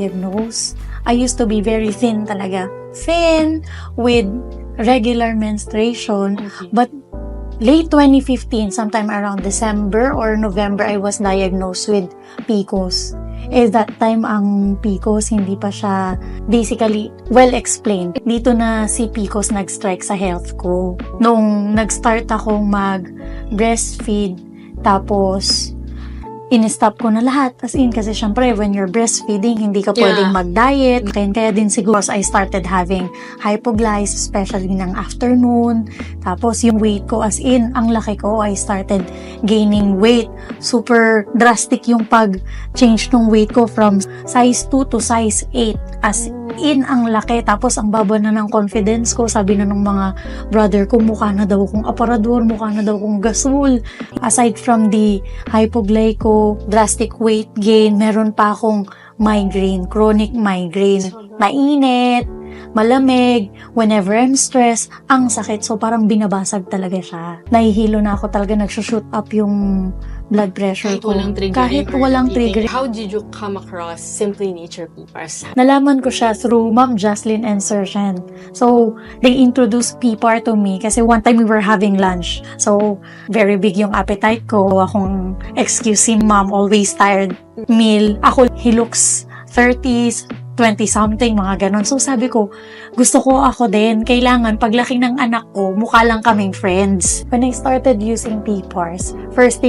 diagnosed, I used to be very thin talaga. Thin, with regular menstruation. Okay. But late 2015, sometime around December or November, I was diagnosed with PCOS. That time ang PCOS, hindi pa siya basically well explained. Dito na si PCOS nag-strike sa health ko. Nung nag-start akong mag-breastfeed, tapos in-stop ko na lahat. As in, kasi syempre, when you're breastfeeding, hindi ka pwedeng mag-diet. Kaya din siguro, I started having hypoglyce, especially ng afternoon. Tapos, yung weight ko, as in, ang laki ko, I started gaining weight. Super drastic yung pag-change ng weight ko from size 2 to size 8. As in, ang laki. Tapos, ang baba na ng confidence ko. Sabi na ng mga brother ko, mukha na daw kong aparador, mukha na daw kong gasol. Aside from the hypoglyco, drastic weight gain, meron pa akong migraine, chronic migraine. Mainit, malamig, whenever I'm stressed, ang sakit. So, parang binabasag talaga siya. Nahihilo na ako talaga, nagsushoot up yung blood pressure ko. Kahit walang trigger. How did you come across Simply Nature PPARs? Nalaman ko siya through Ma'am Jansen and Mr. Shyan. So, they introduced PPAR to me kasi one time we were having lunch. So, very big yung appetite ko. Akong excuse si Ma'am, always tired meal. Ako, he looks 30s, 20-something, mga ganon. So, sabi ko, gusto ko ako din. Kailangan, paglaki ng anak ko, mukha lang kaming friends. When I started using PPARs, first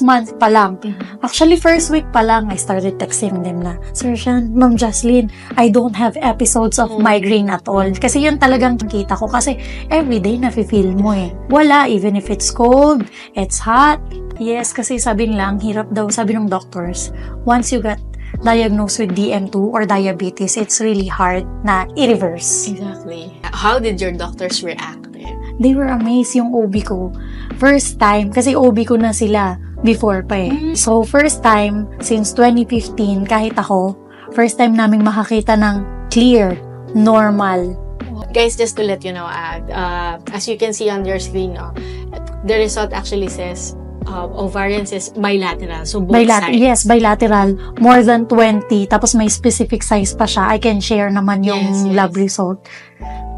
month pa lang. Actually, first week pa lang, I started texting them na, Sir Shyan, Ma'am Jocelyn, I don't have episodes of migraine at all. Kasi yun talagang kita ko. Kasi everyday nafe-feel mo eh. Wala, even if it's cold, it's hot. Yes, kasi sabi nila, ang hirap daw, sabi ng doctors, once you got diagnosed with DM2 or diabetes, it's really hard na i-reverse. Exactly. How did your doctors react? They were amazed yung OB ko. First time, kasi OB ko na sila before pa eh. So, first time, since 2015, kahit ako, first time naming makakita ng clear, normal. Guys, just to let you know, as you can see on your screen, the result actually says ovarian is bilateral. So, both sides. Yes, bilateral. More than 20. Tapos may specific size pa siya. I can share naman yung lab result.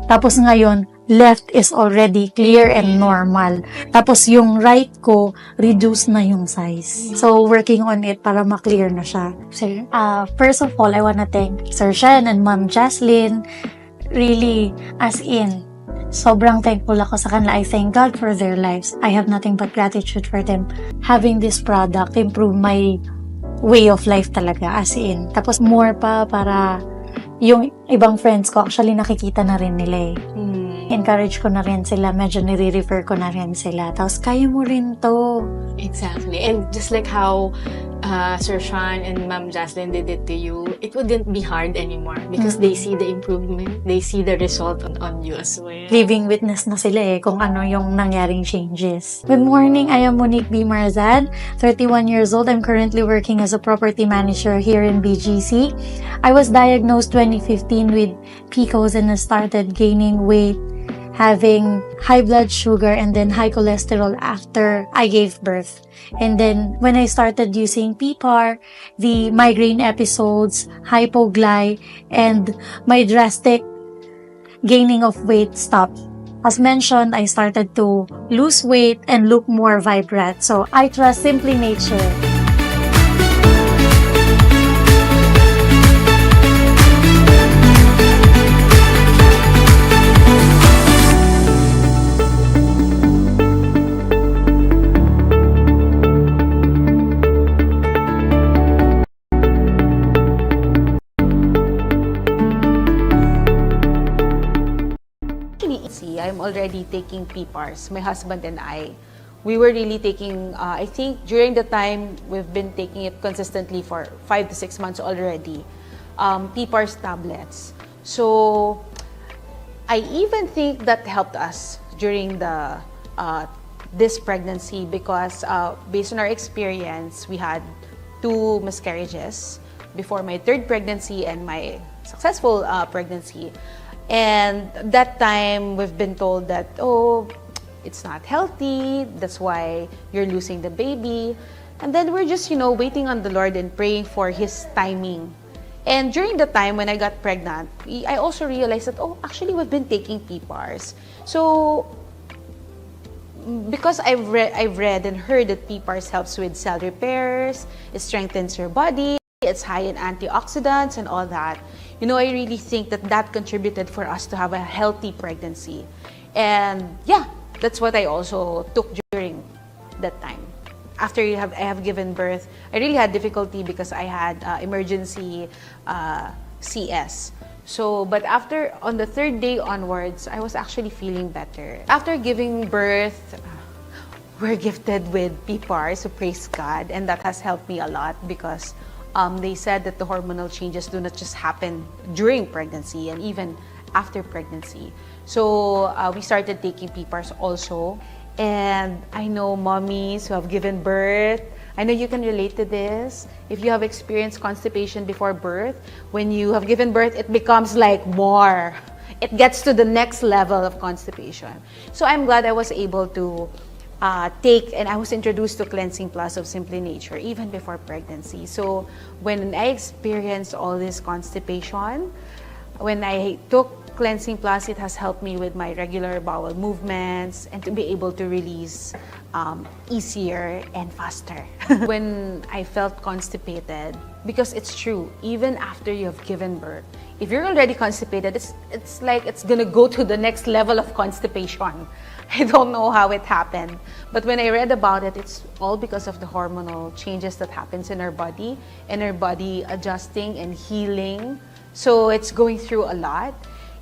Tapos ngayon, left is already clear and normal. Tapos yung right ko, reduce na yung size. So, working on it para ma-clear na siya. First of all, I wanna thank Sir Shyan and Ma'am Jocelyn. Really, as in, sobrang thankful ako sa kanila. I thank God for their lives. I have nothing but gratitude for them. Having this product improve my way of life talaga, as in. Tapos more pa para yung ibang friends ko, actually nakikita na rin nila eh. Encourage ko na rin sila, medyo nire-refer ko na rin sila. Tapos kaya mo rin to. Exactly. And just like how Sir Shyan and Ma'am Jocelyn did it to you, it wouldn't be hard anymore because they see the improvement, they see the result on you as well. Living witness na sila eh kung ano yung nangyaring changes. Good morning, I am Monique B. Marzad, 31 years old. I'm currently working as a property manager here in BGC. I was diagnosed 2015 with PCOS and I started gaining weight, having high blood sugar and then high cholesterol after I gave birth. And then when I started using PPAR, the migraine episodes, hypogly, and my drastic gaining of weight stopped. As mentioned, I started to lose weight and look more vibrant. So I trust Simply Nature. I'm already taking PPARs, my husband and I. We were really taking, I think during the time, we've been taking it consistently for 5 to 6 months already, PPARs tablets. So, I even think that helped us during this pregnancy because based on our experience, we had 2 miscarriages before my 3rd pregnancy and my successful pregnancy. And that time, we've been told that, oh, it's not healthy, that's why you're losing the baby. And then we're just, waiting on the Lord and praying for His timing. And during the time when I got pregnant, I also realized that, oh, actually we've been taking PPARs. So, because I've read and heard that PPARs helps with cell repairs, it strengthens your body, it's high in antioxidants and all that. You know, I really think that that contributed for us to have a healthy pregnancy. And yeah, that's what I also took during that time. After I have given birth, I really had difficulty because I had emergency CS. So, but after, on the third day onwards, I was actually feeling better. After giving birth, we're gifted with PPAR, so praise God, and that has helped me a lot because they said that the hormonal changes do not just happen during pregnancy and even after pregnancy. So we started taking PPARs also. And I know mommies who have given birth, I know you can relate to this. If you have experienced constipation before birth, when you have given birth, it becomes like more. It gets to the next level of constipation. So I'm glad I was able to take, and I was introduced to Cleansing Plus of Simply Nature even before pregnancy. So when I experienced all this constipation, when I took Cleansing Plus, it has helped me with my regular bowel movements and to be able to release easier and faster. When I felt constipated, because it's true, even after you have given birth, if you're already constipated, it's like it's gonna go to the next level of constipation. I don't know how it happened, but when I read about it, it's all because of the hormonal changes that happens in our body and our body adjusting and healing. So it's going through a lot.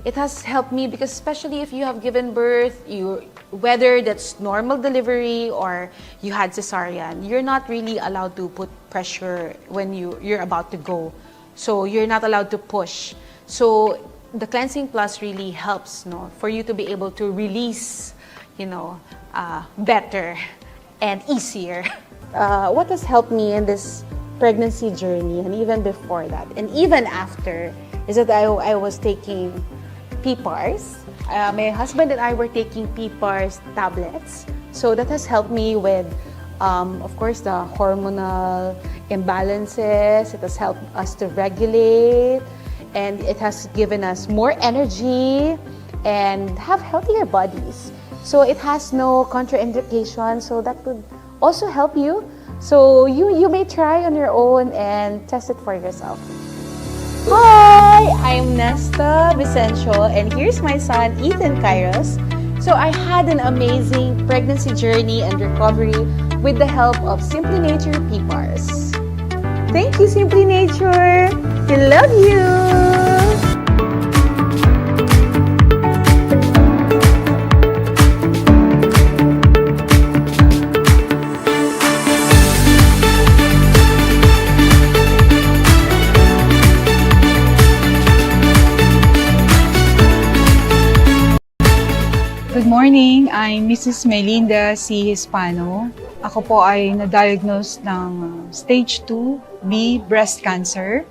It has helped me because especially if you have given birth, whether that's normal delivery or you had cesarean, you're not really allowed to put pressure when you're about to go. So you're not allowed to push. So the Cleansing Plus really helps, no, for you to be able to release, better and easier. What has helped me in this pregnancy journey and even before that and even after is that I was taking PPARs. My husband and I were taking PPARs tablets. So that has helped me with, of course, the hormonal imbalances. It has helped us to regulate, and it has given us more energy and have healthier bodies. So it has no contraindication, so that would also help you. So you may try on your own and test it for yourself. Hi, I'm Nesta Vicencio, and here's my son, Ethan Kairos. So I had an amazing pregnancy journey and recovery with the help of Simply Nature PPARs. Thank you, Simply Nature. We love you. Good morning, I'm Mrs. Melinda C. Hispano. Ako po ay na-diagnose ng stage 2B breast cancer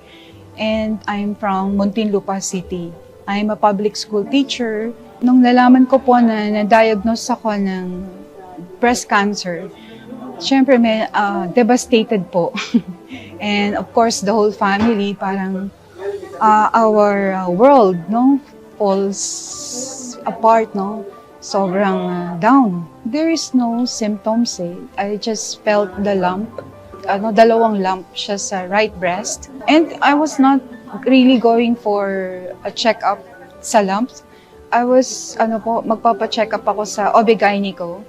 and I'm from Muntinlupa City. I'm a public school teacher. Nung nalaman ko po na na-diagnose ako ng breast cancer, syempre may devastated po. And of course, the whole family, parang our world, no, falls apart, no? Sobrang down. There is no symptoms eh. I just felt the lump. Dalawang lump siya sa right breast. And I was not really going for a check-up sa lumps. I was, magpapa-check up ako sa OB-GYN ko.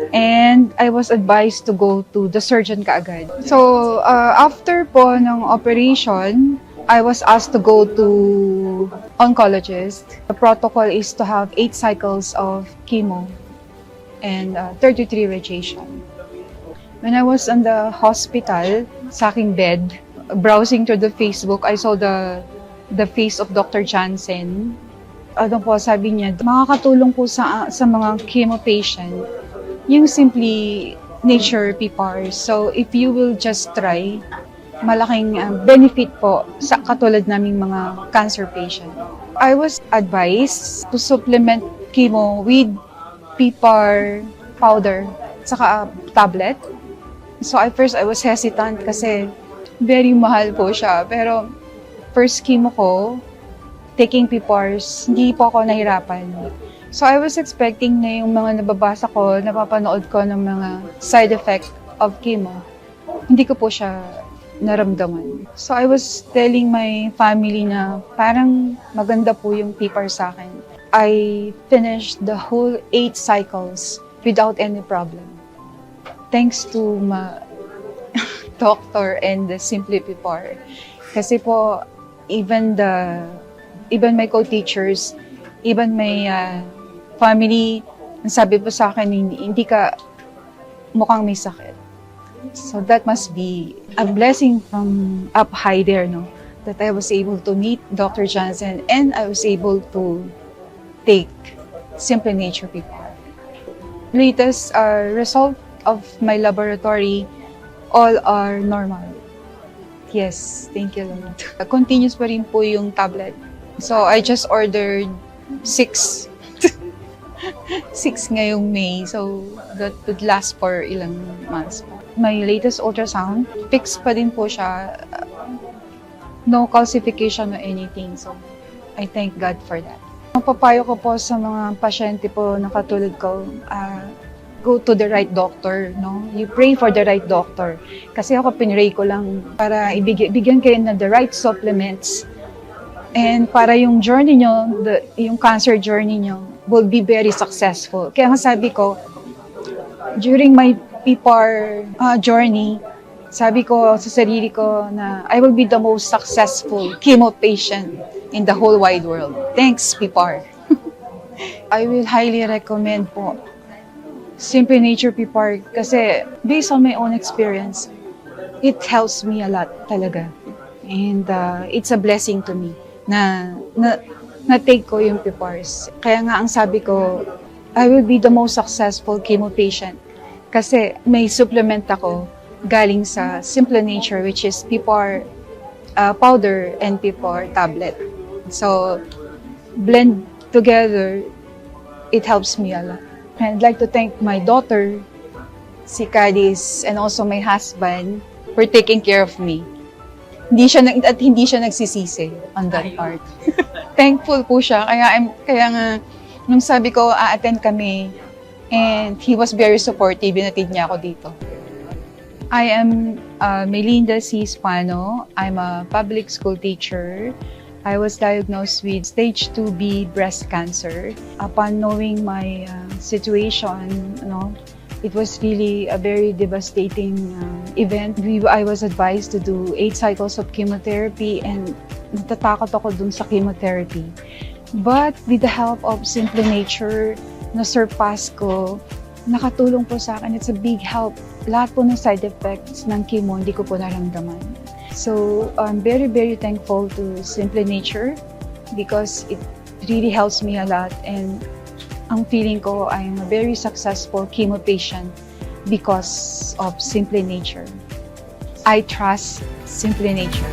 And I was advised to go to the surgeon kaagad. So, after po ng operation, I was asked to go to oncologist. The protocol is to have 8 cycles of chemo and 33 radiation. When I was in the hospital, sa aking bed, browsing through the Facebook, I saw the face of Dr. Jansen. Sabi niya, makakatulong po sa mga chemo patient, yung Simply Nature PPAR. So if you will just try, malaking benefit po sa katulad naming mga cancer patient. I was advised to supplement chemo with PPAR powder saka tablet. So at first I was hesitant kasi very mahal po siya. Pero first chemo ko, taking PPARs, hindi po ako nahirapan. So I was expecting na yung mga nababasa ko, napapanood ko ng mga side effect of chemo. Hindi ko po siya naramdaman. So I was telling my family na parang maganda po yung PPAR sa akin. I finished the whole 8 cycles without any problem. Thanks to my doctor and the Simply PPAR. Kasi po, even my co-teachers, even my family, ang sabi po sa akin, hindi ka mukhang may sakit. So that must be a blessing from up high there, no? That I was able to meet Dr. Jansen and I was able to take Simply Nature PPAR. Latest result of my laboratory, all are normal. Yes, thank you, Lord. Continuous pa rin po yung tablet. So, I just ordered 6. 6 ngayong May. So, that would last for ilang months. My latest ultrasound, fixed pa din po siya. No calcification or anything. So, I thank God for that. Ang papayo ko po sa mga pasyente po na katulad ko, go to the right doctor, no? You pray for the right doctor. Kasi ako pinray ko lang para bigyan kayo ng the right supplements. And para yung journey nyo, yung cancer journey nyo, will be very successful. Kaya nga sabi ko, during my PPAR journey, sabi ko sa sarili ko na I will be the most successful chemo patient in the whole wide world. Thanks, PPAR. I will highly recommend po Simply Nature PPAR kasi based on my own experience, it helps me a lot talaga. And it's a blessing to me na take ko yung PPARs. Kaya nga ang sabi ko, I will be the most successful chemo patient kasi may supplement ako galing sa Simply Nature, which is PPAR powder and PPAR tablet. So, blend together, it helps me a lot. And I'd like to thank my daughter, si Cadiz, and also my husband for taking care of me. Hindi siya nagsisisi on that part. Thankful po siya. Kaya nga, nung sabi ko, a-attend kami, and he was very supportive, binatid niya ako dito. I am Melinda C. Spano. I'm a public school teacher. I was diagnosed with stage 2B breast cancer. Upon knowing my situation, it was really a very devastating event. I was advised to do 8 cycles of chemotherapy and natatakot ako dun sa chemotherapy. But with the help of Simply Nature, na-surpass ko, nakatulong po sa akin. It's a big help. Lahat po ng side effects ng chemo, hindi ko po naramdaman. So, I'm very, very thankful to Simply Nature because it really helps me a lot. And ang feeling ko, I'm a very successful chemo patient because of Simply Nature. I trust Simply Nature.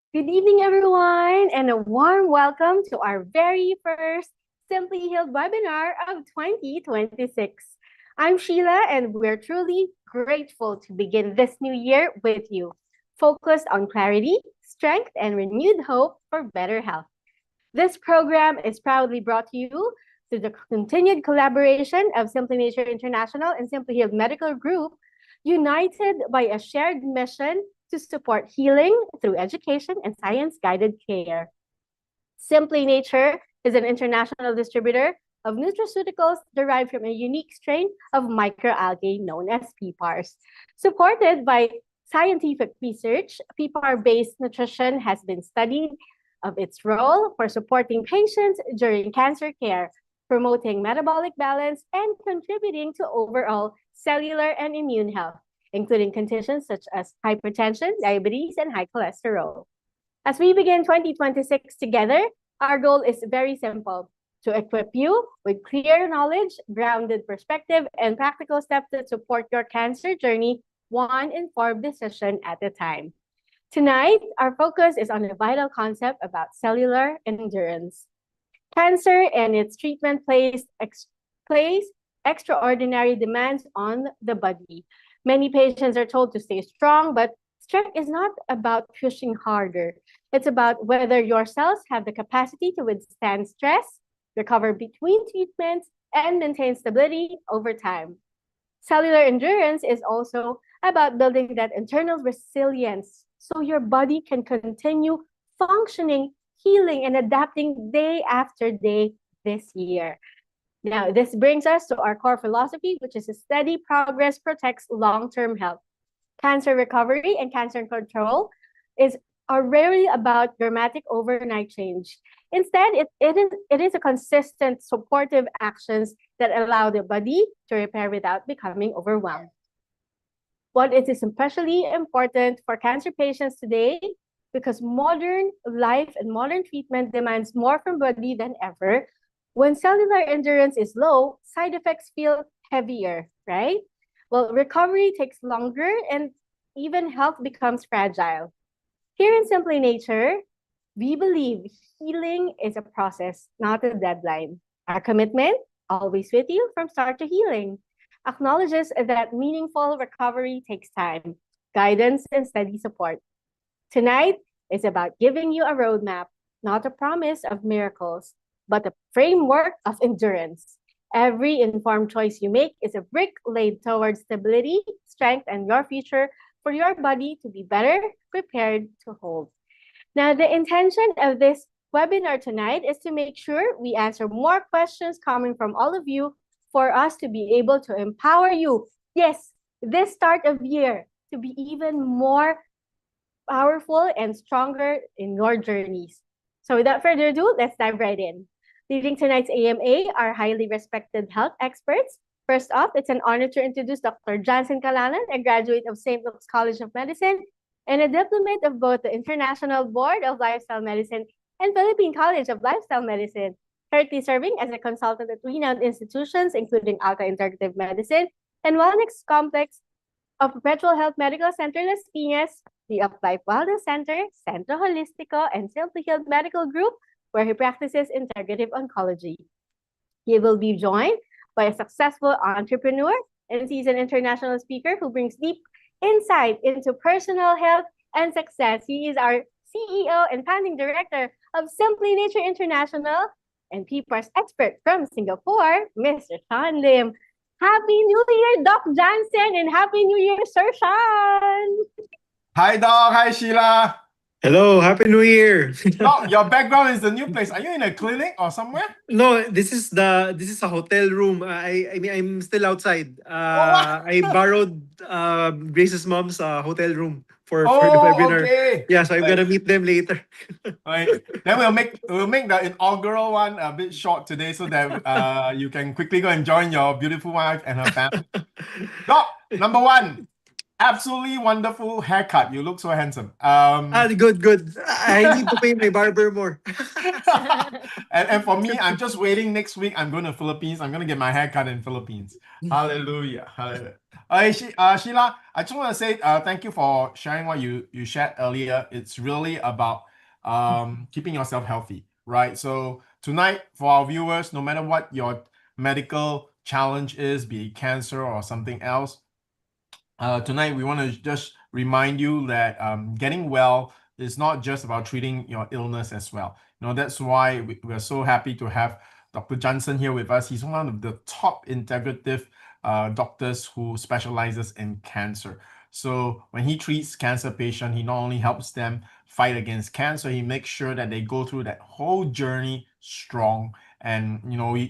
Good evening, everyone, and a warm welcome to our very first Simply Healed webinar of 2026. I'm Sheila, and we're truly grateful to begin this new year with you, focused on clarity, strength, and renewed hope for better health. This program is proudly brought to you through the continued collaboration of Simply Nature International and Simply Healed Medical Group, united by a shared mission to support healing through education and science-guided care. Simply Nature is an international distributor of nutraceuticals derived from a unique strain of microalgae known as PPARs. Supported by scientific research, PPAR-based nutrition has been studied of its role for supporting patients during cancer care, promoting metabolic balance and contributing to overall cellular and immune health, including conditions such as hypertension, diabetes, and high cholesterol. As we begin 2026 together, our goal is very simple: to equip you with clear knowledge, grounded perspective, and practical steps that support your cancer journey one informed decision at a time. Tonight, our focus is on a vital concept about cellular endurance. Cancer and its treatment place extraordinary demands on the body. Many patients are told to stay strong, but strength is not about pushing harder. It's about whether your cells have the capacity to withstand stress, recover between treatments, and maintain stability over time. Cellular endurance is also about building that internal resilience so your body can continue functioning, healing, and adapting day after day this year. Now, this brings us to our core philosophy, which is a steady progress protects long-term health. Cancer recovery and cancer are rarely about dramatic overnight change. Instead, it is a consistent, supportive actions that allow the body to repair without becoming overwhelmed. What is especially important for cancer patients today, because modern life and modern treatment demands more from body than ever. When cellular endurance is low, side effects feel heavier, right? Well, recovery takes longer and even health becomes fragile. Here in Simply Nature, we believe healing is a process, not a deadline. Our commitment, always with you from start to healing, acknowledges that meaningful recovery takes time, guidance, and steady support. Tonight is about giving you a roadmap, not a promise of miracles, but a framework of endurance. Every informed choice you make is a brick laid towards stability, strength, and your future for your body to be better prepared to hold. Now, the intention of this webinar tonight is to make sure we answer more questions coming from all of you for us to be able to empower you, yes, this start of year, to be even more powerful and stronger in your journeys. So without further ado, let's dive right in. Leading tonight's AMA are highly respected health experts. First off, it's an honor to introduce Dr. Jansen Kalanan, a graduate of St. Luke's College of Medicine and a diplomate of both the International Board of Lifestyle Medicine and Philippine College of Lifestyle Medicine, currently serving as a consultant at renowned institutions, including Alta Integrative Medicine and Wellness Complex of Perpetual Health Medical Center Las Piñas, the Uplife Wellness Center, Centro Holistico, and Simply Health Medical Group, where he practices integrative oncology. He will be joined by a successful entrepreneur and seasoned international speaker who brings deep insight into personal health and success. He is our CEO and founding director of Simply Nature International and PPAR's expert from Singapore, Mr. Shyan Lim. Happy New Year, Doc Jansen, and Happy New Year, Sir Shyan! Hi, Doc. Hi, Sheila. Hello, Happy New Year. Doc, your background is the new place. Are you in a clinic or somewhere? No, this is a hotel room. I mean I'm still outside. wow. I borrowed Grace's mom's hotel room for the Oh, webinar. okay. Yeah, so I'm gonna meet them later. Right. Then we'll make the inaugural one a bit short today so that you can quickly go and join your beautiful wife and her family. Doc, number one, absolutely wonderful haircut. You look so handsome. Good. I need to pay my barber more. and for me, I'm just waiting next week. I'm going to Philippines. I'm going to get my hair cut in Philippines. Hallelujah. Hallelujah. Sheila, I just want to say thank you for sharing what you shared earlier. It's really about keeping yourself healthy, right? So tonight, for our viewers, no matter what your medical challenge is, be it cancer or something else, tonight we want to just remind you that getting well is not just about treating your illness as well. That's why we're so happy to have Dr. Jansen here with us. He's one of the top integrative doctors who specializes in cancer. So when he treats cancer patients, he not only helps them fight against cancer, he makes sure that they go through that whole journey strong. And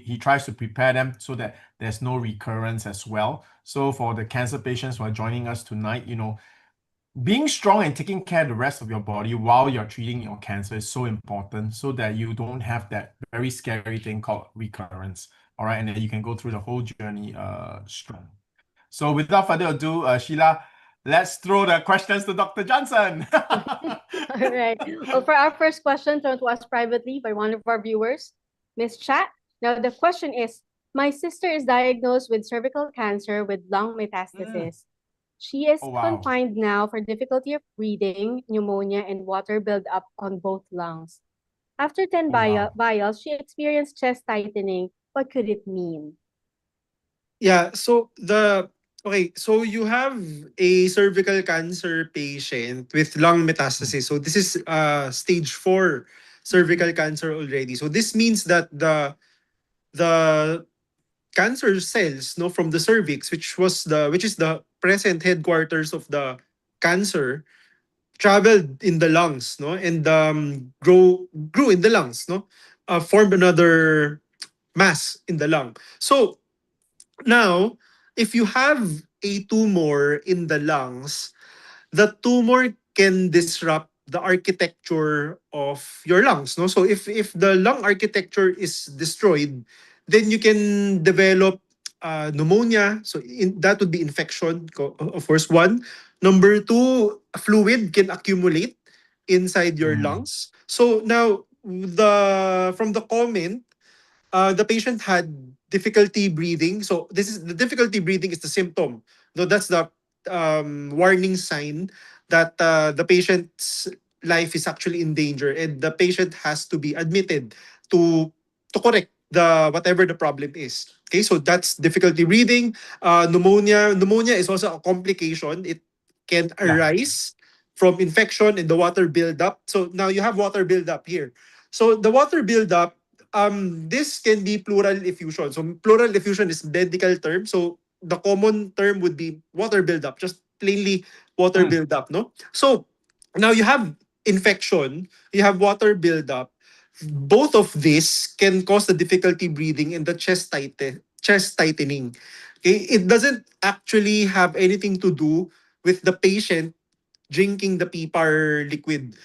he tries to prepare them so that there's no recurrence as well. So for the cancer patients who are joining us tonight, being strong and taking care of the rest of your body while you're treating your cancer is so important so that you don't have that very scary thing called recurrence. All right, and then you can go through the whole journey strong. So without further ado, Sheila, let's throw the questions to Dr. Johnson. All right. Well, for our first question thrown to us privately by one of our viewers, Miss Chat. Now, the question is, my sister is diagnosed with cervical cancer with lung metastasis. She is Oh, wow. confined now for difficulty of breathing, pneumonia, and water buildup on both lungs. After 10 Oh, wow. vials, she experienced chest tightening. What could it mean? Yeah, so so you have a cervical cancer patient with lung metastasis. So this is stage 4 cervical cancer already. So this means that the cancer cells no from the cervix, which is the present headquarters of the cancer, traveled in the lungs, no, and grew in the lungs, no, formed another mass in the lung. So now, if you have a tumor in the lungs, the tumor can disrupt the architecture of your lungs, no? So if the lung architecture is destroyed, then you can develop pneumonia. So that would be infection, of course, one. Number two, fluid can accumulate inside your lungs. So now from the comment, the patient had difficulty breathing. So this is the difficulty breathing is the symptom. No, that's the warning sign that the patient's life is actually in danger, and the patient has to be admitted to correct the whatever the problem is. Okay, so that's difficulty breathing. Pneumonia. Pneumonia is also a complication. It can arise from infection and the water buildup. So now you have water buildup here. So the water buildup, this can be pleural effusion. So pleural effusion is medical term. So the common term would be water buildup, just plainly water buildup, no? So now you have infection, you have water buildup. Both of this can cause the difficulty breathing and the chest tightening. Okay, it doesn't actually have anything to do with the patient drinking the PPAR liquid.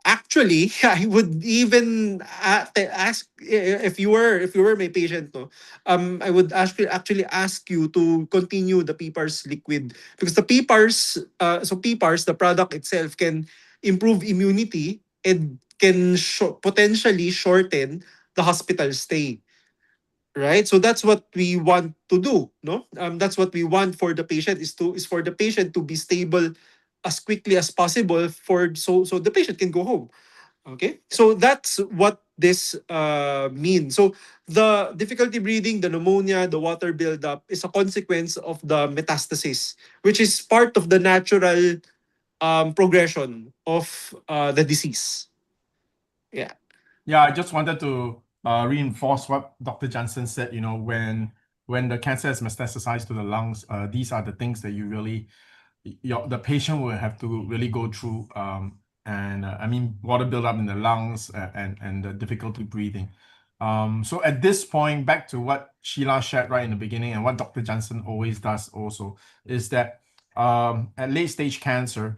Actually, I would even ask if you were my patient, no, I would actually ask you to continue the PPAR's liquid, because the PPAR's, the product itself, can improve immunity and can potentially shorten the hospital stay. Right, so that's what we want to do, no, that's what we want for the patient, is for the patient to be stable as quickly as possible, so the patient can go home. Okay, so that's what this means. So the difficulty breathing, the pneumonia, the water buildup is a consequence of the metastasis, which is part of the natural progression of the disease. Yeah. Yeah, I just wanted to reinforce what Dr. Johnson said. You know, when the cancer is metastasized to the lungs, these are the things that you really, the patient will have to really go through. And I mean, water buildup in the lungs and the difficulty breathing. So at this point, back to what Sheila shared right in the beginning, and what Dr. Johnson always does also, is that at late stage cancer,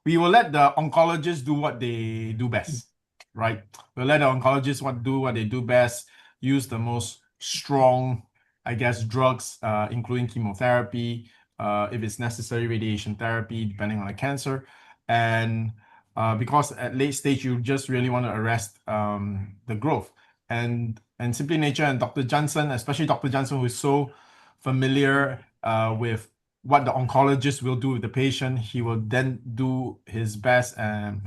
we will let the oncologists do what they do best, right? We'll let the oncologists do what they do best, use the most strong, I guess, drugs, including chemotherapy, if it's necessary, radiation therapy, depending on the cancer. And because at late stage, you just really want to arrest the growth. And Simply Nature and Dr. Johnson, especially Dr. Johnson, who is so familiar with what the oncologist will do with the patient, he will then do his best, and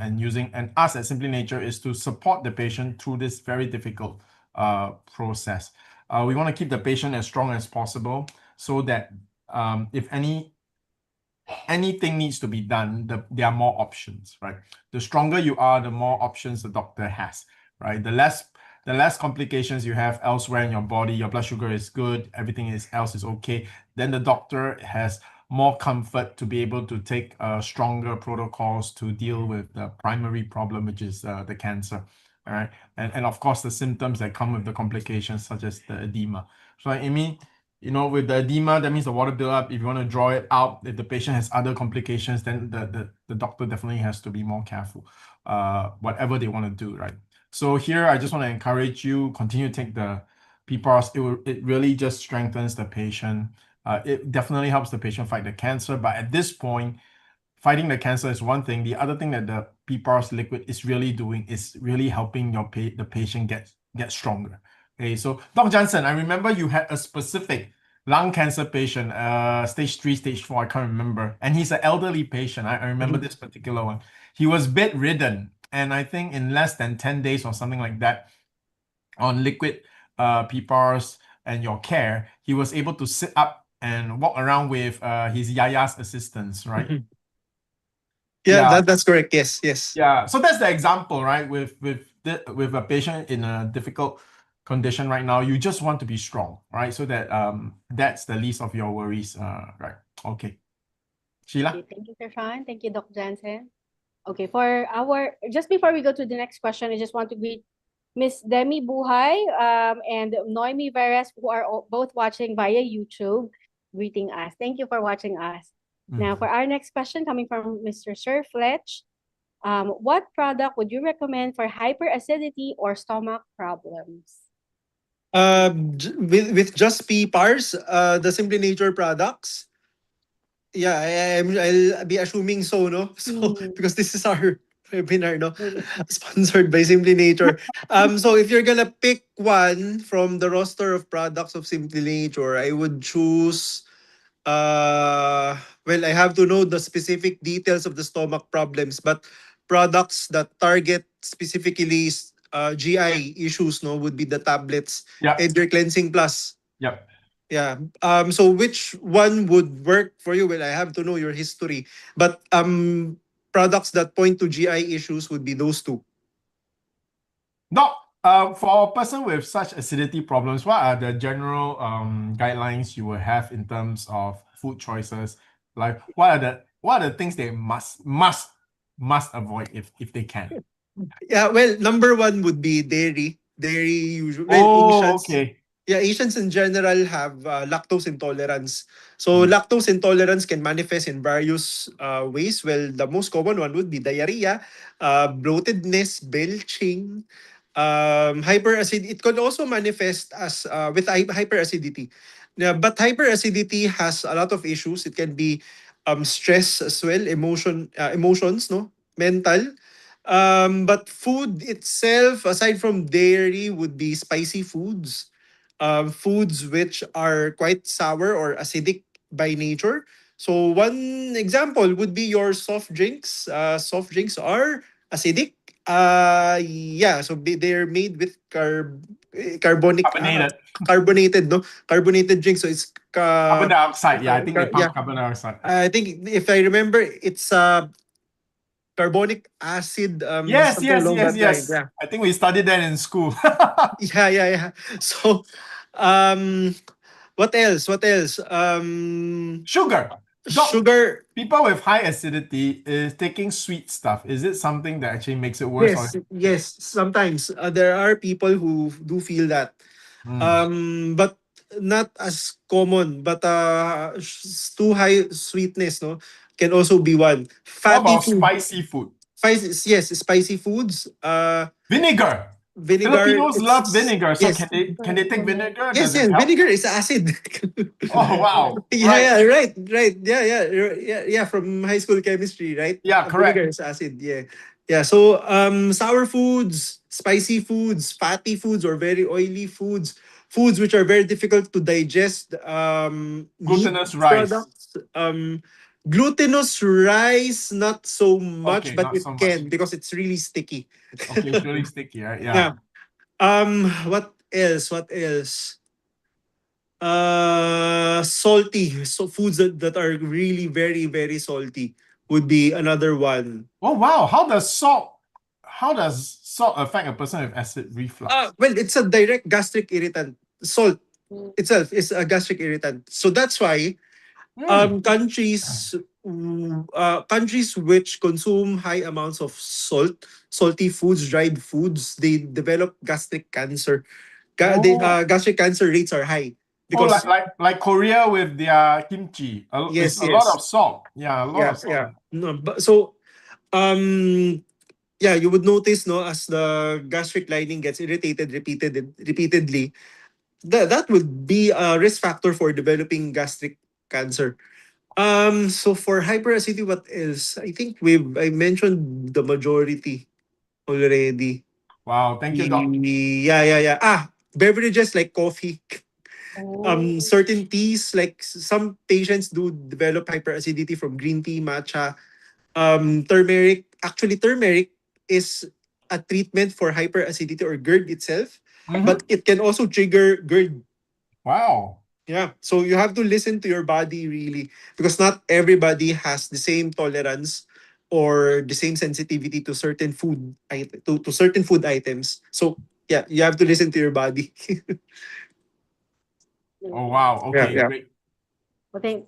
us at Simply Nature is to support the patient through this very difficult process. We want to keep the patient as strong as possible so that if anything needs to be done, there are more options, right? The stronger you are, the more options the doctor has, right? The less complications you have elsewhere in your body, your blood sugar is good, everything else is okay, then the doctor has more comfort to be able to take stronger protocols to deal with the primary problem, which is the cancer. All right. And of course, the symptoms that come with the complications, such as the edema. So, I mean, with the edema, that means the water buildup. If you want to draw it out, if the patient has other complications, then the doctor definitely has to be more careful, whatever they want to do, right? So here, I just want to encourage you, continue to take the PPARs. It really just strengthens the patient. It definitely helps the patient fight the cancer. But at this point, fighting the cancer is one thing. The other thing that the PPARs liquid is really doing is really helping the patient get stronger. Okay, so Dr. Jansen, I remember you had a specific lung cancer patient, stage 3, stage 4, I can't remember. And he's an elderly patient. I remember this particular one. He was bedridden, and I think in less than 10 days or something like that, on liquid PPARs and your care, he was able to sit up and walk around with his yaya's assistance, right? Yeah, Yeah. that's correct. Yes, yes. Yeah, so that's the example, right? With a patient in a difficult condition right now, you just want to be strong, right? So that that's the least of your worries, right? Okay, Sheila. Okay, thank you, Sir Sean. Thank you, Dr. Jansen. Okay, just before we go to the next question, I just want to greet Miss Demi Buhay and Noemi Veres, who are both watching via YouTube, greeting us. Thank you for watching us. Now, for our next question, coming from Mr. Sir Fletch, what product would you recommend for hyperacidity or stomach problems? With just PPARs, the Simply Nature products. Yeah, I'll be assuming so, no? So because this is our webinar, no, sponsored by Simply Nature. So if you're gonna pick one from the roster of products of Simply Nature, I would choose. Well, I have to know the specific details of the stomach problems, but products that target specifically GI issues, no, would be the tablets, Yeah. Edger Cleansing Plus. Yep. Yeah. So which one would work for you? Well, I have to know your history. But products that point to GI issues would be those two. Doc, for a person with such acidity problems, what are the general guidelines you will have in terms of food choices? Like, what are the things they must avoid if they can? Yeah, well, number one would be dairy. Dairy usually. Well, Oh, Asians. okay. Yeah, Asians in general have lactose intolerance. So lactose intolerance can manifest in various ways. Well, the most common one would be diarrhea, bloatedness, belching, hyperacidity. It could also manifest as with hyperacidity. Yeah, but hyperacidity has a lot of issues. It can be stress as well, emotions, no, mental. But food itself, aside from dairy, would be spicy foods, foods which are quite sour or acidic by nature. So one example would be your soft drinks. Soft drinks are acidic. Yeah, so they're made with carbonic carbonated, no, carbonated drinks. So it's Carbon dioxide. Yeah, I think they yeah. pump carbon dioxide. I think if I remember, it's carbonic acid. Yes, Something along that line. yes. Yeah. I think we studied that in school. Yeah. So, what else? Sugar. Doc, Sugar. people with high acidity is taking sweet stuff. Is it something that actually makes it worse? Yes. Sometimes there are people who do feel that, but not as common. But too high sweetness, no, can also be one. What Fatty about food. spicy food? Yes, spicy foods. Vinegar. Filipinos love vinegar. So yes. can they take vinegar? Yes, Does it help? vinegar is acid. Oh wow. Yeah, right. Yeah. From high school chemistry, right? Yeah, correct. Vinegar is acid. Yeah. So sour foods, spicy foods, fatty foods, or very oily foods, foods which are very difficult to digest. Glutinous meat rice. products. Glutinous rice, not so much, Okay, but not it so much. can because it's really sticky. Okay, it's really sticky, right? Yeah. What else? Salty. So foods that are really very, very salty would be another one. Oh wow. How does salt affect a person with acid reflux? Well, it's a direct gastric irritant. Salt itself is a gastric irritant. So that's why countries which consume high amounts of salty foods, dried foods, they develop gastric cancer. Gastric cancer rates are high. because like Korea with their kimchi. It's yes, a lot yes, of salt. Yeah, a lot yeah, of salt. yeah. No, but so yeah, you would notice, no, as the gastric lining gets irritated repeatedly, that would be a risk factor for developing gastric cancer. So for hyperacidity, what else? I think I mentioned the majority already. Wow, thank you, Doc. Yeah. Beverages like coffee, Oh. certain teas, like some patients do develop hyperacidity from green tea, matcha, turmeric. Actually, turmeric is a treatment for hyperacidity or GERD itself, Mhm. but it can also trigger GERD. Wow. Yeah, so you have to listen to your body really, because not everybody has the same tolerance or the same sensitivity to certain to certain food items. So yeah, you have to listen to your body. Oh, wow. Yeah, Okay, yeah. great. I think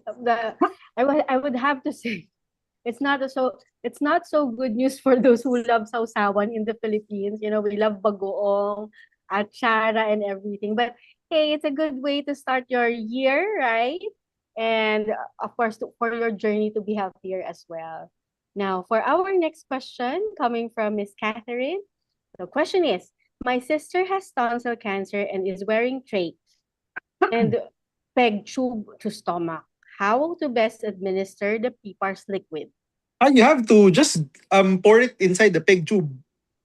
I would have to say it's not so good news for those who love sausawan in the Philippines. You know, we love bagoong, achara, and everything. But hey, it's a good way to start your year, right? And of course, for your journey to be healthier as well. Now, for our next question, coming from Miss Catherine, the question is: My sister has tonsil cancer and is wearing trach and peg tube to stomach. How to best administer the PPAR's liquid? And you have to just pour it inside the peg tube.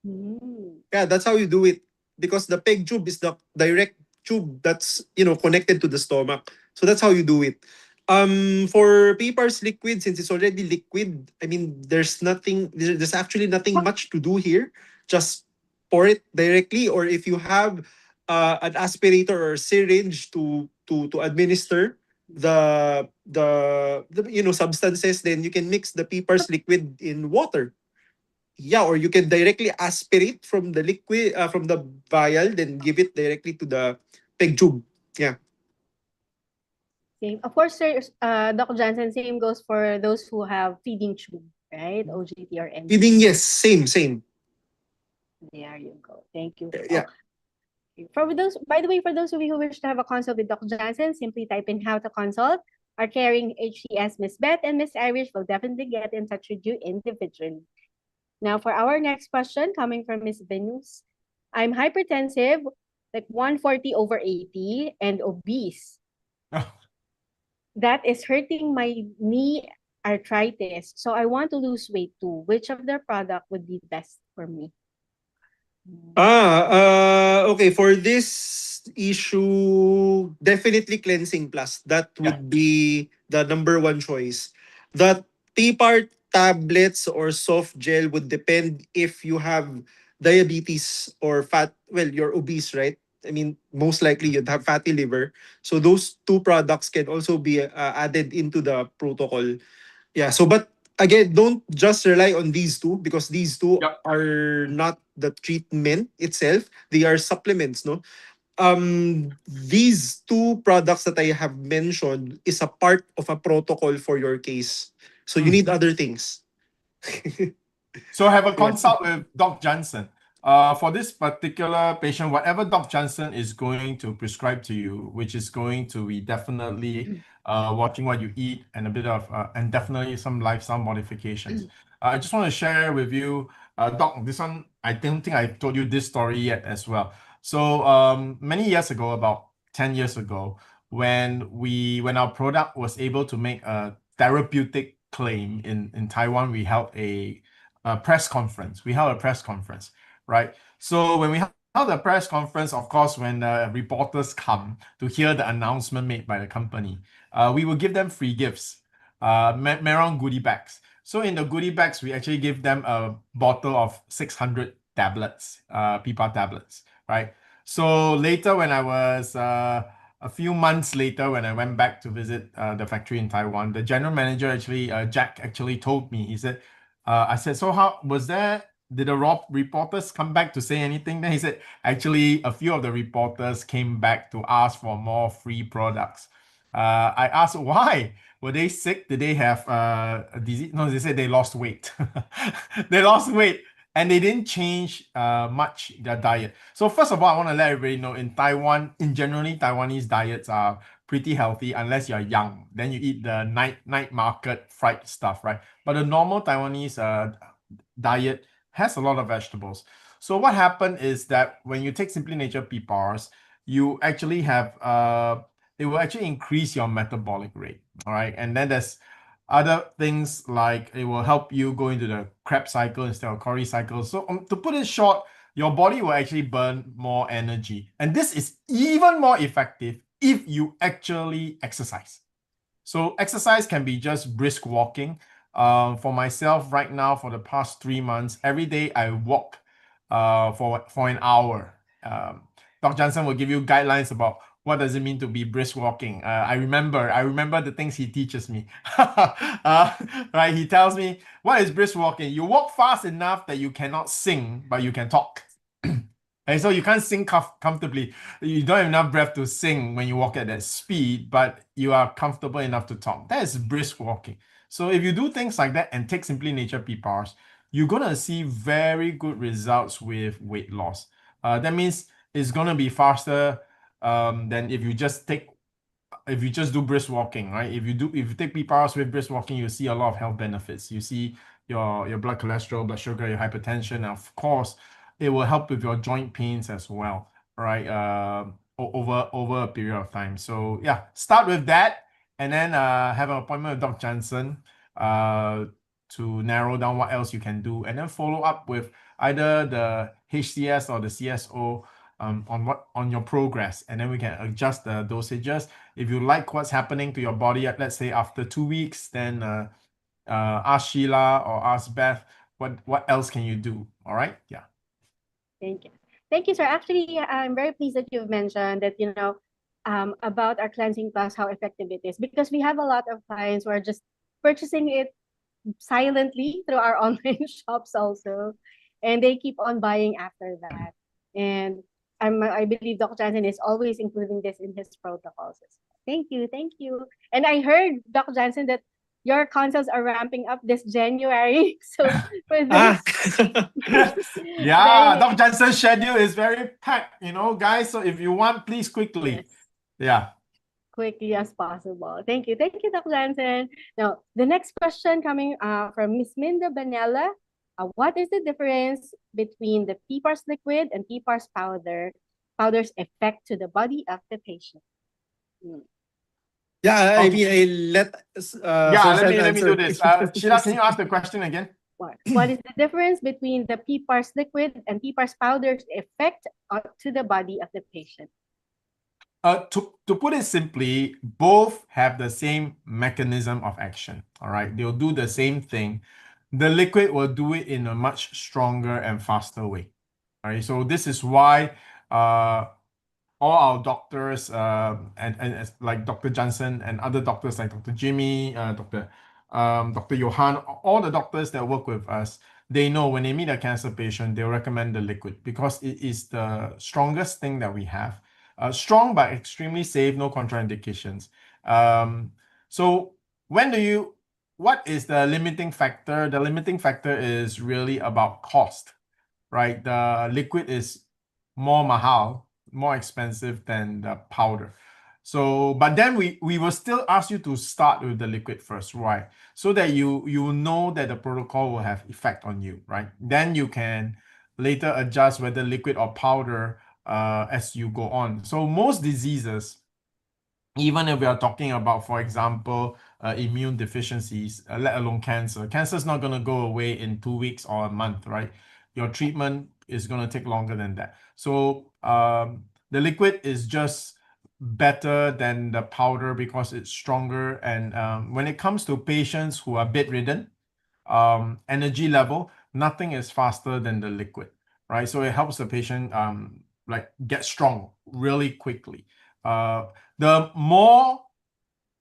Mm. Yeah, that's how you do it. Because the peg tube is the direct tube that's, connected to the stomach. So that's how you do it. For PPAR's liquid, since it's already liquid, I mean, there's actually nothing much to do here. Just pour it directly, or if you have an aspirator or syringe to administer the substances, then you can mix the PPAR's liquid in water. Yeah, or you can directly aspirate from the liquid, from the vial, then give it directly to the peg tube. Yeah. Same. Of course, sir, Doc Johnson, same goes for those who have feeding tube, right? OGT or Feeding, NT. yes, same. There you go. Thank you. Yeah. By the way, for those of you who wish to have a consult with Doc Johnson, simply type in how to consult. Our caring HCS Miss Beth and Miss Irish will definitely get in touch with you individually. Now, for our next question, coming from Miss Venus, I'm hypertensive, like 140 over 80, and obese. That is hurting my knee arthritis. So I want to lose weight too. Which of their product would be best for me? Okay. For this issue, definitely Cleansing Plus. That Yeah. would be the number one choice. The T-part tablets or soft gel would depend if you have diabetes or fat. Well, you're obese, right? I mean, most likely you'd have fatty liver. So those two products can also be added into the protocol. Yeah. So, but again, don't just rely on these two, because these two Yep. are not the treatment itself. They are supplements, no? These two products that I have mentioned is a part of a protocol for your case. So you Mm. need other things. So have a Yeah. consult with Doc Johnson. For this particular patient, whatever Doc Johnson is going to prescribe to you, which is going to be definitely watching what you eat and a bit of and definitely some lifestyle modifications. I just want to share with you, Doc. This one, I don't think I told you this story yet as well. So many years ago, about 10 years ago, when our product was able to make a therapeutic claim in Taiwan, we held a press conference. We held a press conference, right? So when we held the press conference, of course, when reporters come to hear the announcement made by the company, we will give them free gifts, Merong goodie bags. So in the goodie bags, we actually give them a bottle of 600 tablets, PPAR tablets, right? So later, when I was a few months later, when I went back to visit the factory in Taiwan, the general manager actually, Jack, actually told me. He said, I said, so how was there? Did the reporters come back to say anything? Then he said, actually, a few of the reporters came back to ask for more free products. I asked why. Were they sick? Did they have a disease? No, they said they lost weight. They lost weight. and they didn't change much their diet. So first of all, I want to let everybody know in Taiwan, in generally, Taiwanese diets are pretty healthy unless you're young. Then you eat the night market fried stuff, right? But the normal Taiwanese diet has a lot of vegetables. So what happened is that when you take Simply Nature PPARs, you actually have it will actually increase your metabolic rate. All right. And then there's other things like it will help you go into the Krebs cycle instead of Cori cycle. So to put it short, your body will actually burn more energy. And this is even more effective if you actually exercise. So exercise can be just brisk walking. For myself right now, for the past 3 months, every day I walk for an hour. Dr. Jansen will give you guidelines about what does it mean to be brisk walking. I remember the things he teaches me. Right, he tells me what is brisk walking. You walk fast enough that you cannot sing, but you can talk. And so you can't sing comfortably. You don't have enough breath to sing when you walk at that speed, but you are comfortable enough to talk. That is brisk walking. So if you do things like that and take Simply Nature PPARs, you're gonna see very good results with weight loss. That means it's gonna be faster than if you just do brisk walking, right? If you take PPARs with brisk walking, you see a lot of health benefits. You see your blood cholesterol, blood sugar, your hypertension, and of course, it will help with your joint pains as well, right? Over a period of time. So yeah, start with that, and then have an appointment with Dr. Jansen to narrow down what else you can do, and then follow up with either the HCS or the CSO on your progress, and then we can adjust the dosages. If you like what's happening to your body, let's say after 2 weeks, then ask Sheila or ask Beth what else can you do. All right, yeah. Thank you. Thank you, sir. Actually, I'm very pleased that you've mentioned that, about our cleansing plus, how effective it is, because we have a lot of clients who are just purchasing it silently through our online shops also, and they keep on buying after that. And I believe Dr. Jansen is always including this in his protocols. Thank you, thank you. And I heard, Dr. Jansen, that your consults are ramping up this January. So for this, Yeah, very Dr. Jansen's schedule is very packed, guys. So if you want, please quickly. yes, Yeah. quickly as possible. Thank you, Dr. Jansen. Now, the next question coming from Miss Minda Banella. What is the difference between the PPARS liquid and PPARS powder's effect to the body of the patient? Yeah, I Okay. mean, I let Yeah, Sir let me do answer. this. Sheila, can you ask the question again? What is the difference between the PPARS liquid and PPARS powder's effect to the body of the patient? To put it simply, both have the same mechanism of action. All right, they'll do the same thing. The liquid will do it in a much stronger and faster way. All right, so this is why all our doctors and like Dr. Jansen and other doctors like Dr. Jimmy, Dr. Johan, all the doctors that work with us, they know when they meet a cancer patient, they'll recommend the liquid because it is the strongest thing that we have. Strong but extremely safe, no contraindications. So what is the limiting factor? The limiting factor is really about cost, right? The liquid is more mahal, more expensive than the powder. So, but then we will still ask you to start with the liquid first, right? So that you know that the protocol will have effect on you, right? Then you can later adjust whether liquid or powder as you go on. So most diseases, even if we are talking about, for example, immune deficiencies, let alone cancer, cancer is not going to go away in 2 weeks or a month, right? Your treatment is going to take longer than that. So the liquid is just better than the powder because it's stronger. And when it comes to patients who are bedridden, energy level, nothing is faster than the liquid, right? So it helps the patient like get strong really quickly. The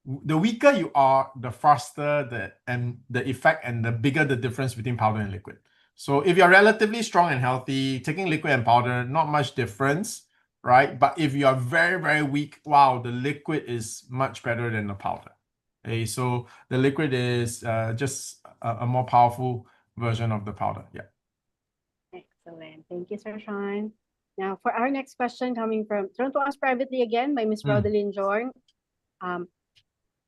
weaker you are, the faster the effect and the bigger the difference between powder and liquid. So if you're relatively strong and healthy, taking liquid and powder, not much difference, right? But if you are very, very weak, wow, the liquid is much better than the powder. Okay, so the liquid is just a more powerful version of the powder. Yeah. Excellent. Thank you, Sir Sean. Now, for our next question coming from, thrown to us privately again by Miss Mm. Rodeline Jorn. Um,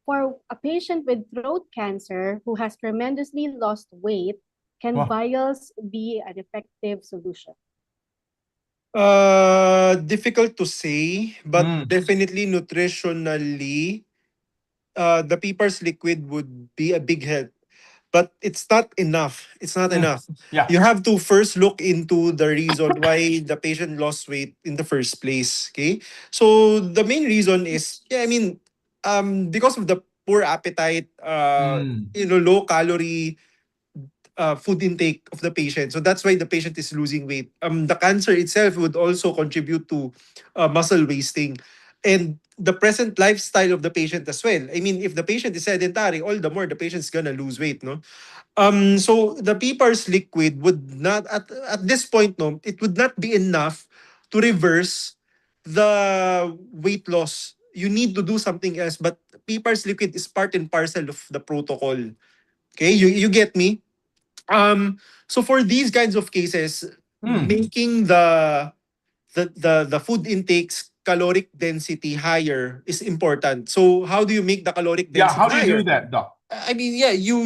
for a patient with throat cancer who has tremendously lost weight, can Wow. vials be an effective solution? Difficult to say, but Mm. definitely nutritionally, the PPAR's liquid would be a big help. But it's not enough. It's not Mm. enough. Yeah. You have to first look into the reason why the patient lost weight in the first place. Okay. So the main reason is, yeah, I mean, because of the poor appetite, Mm. low calorie food intake of the patient. So that's why the patient is losing weight. The cancer itself would also contribute to muscle wasting and the present lifestyle of the patient as well. I mean, if the patient is sedentary, all the more the patient's gonna lose weight, no? So the PPAR's liquid would not at this point, no, it would not be enough to reverse the weight loss. You need to do something else, but PPAR's liquid is part and parcel of the protocol. Okay, you get me? So for these kinds of cases, Mm. making the food intake's caloric density higher is important. So how do you make the caloric Yeah. density How do you do higher? that, Doc? I mean, yeah, you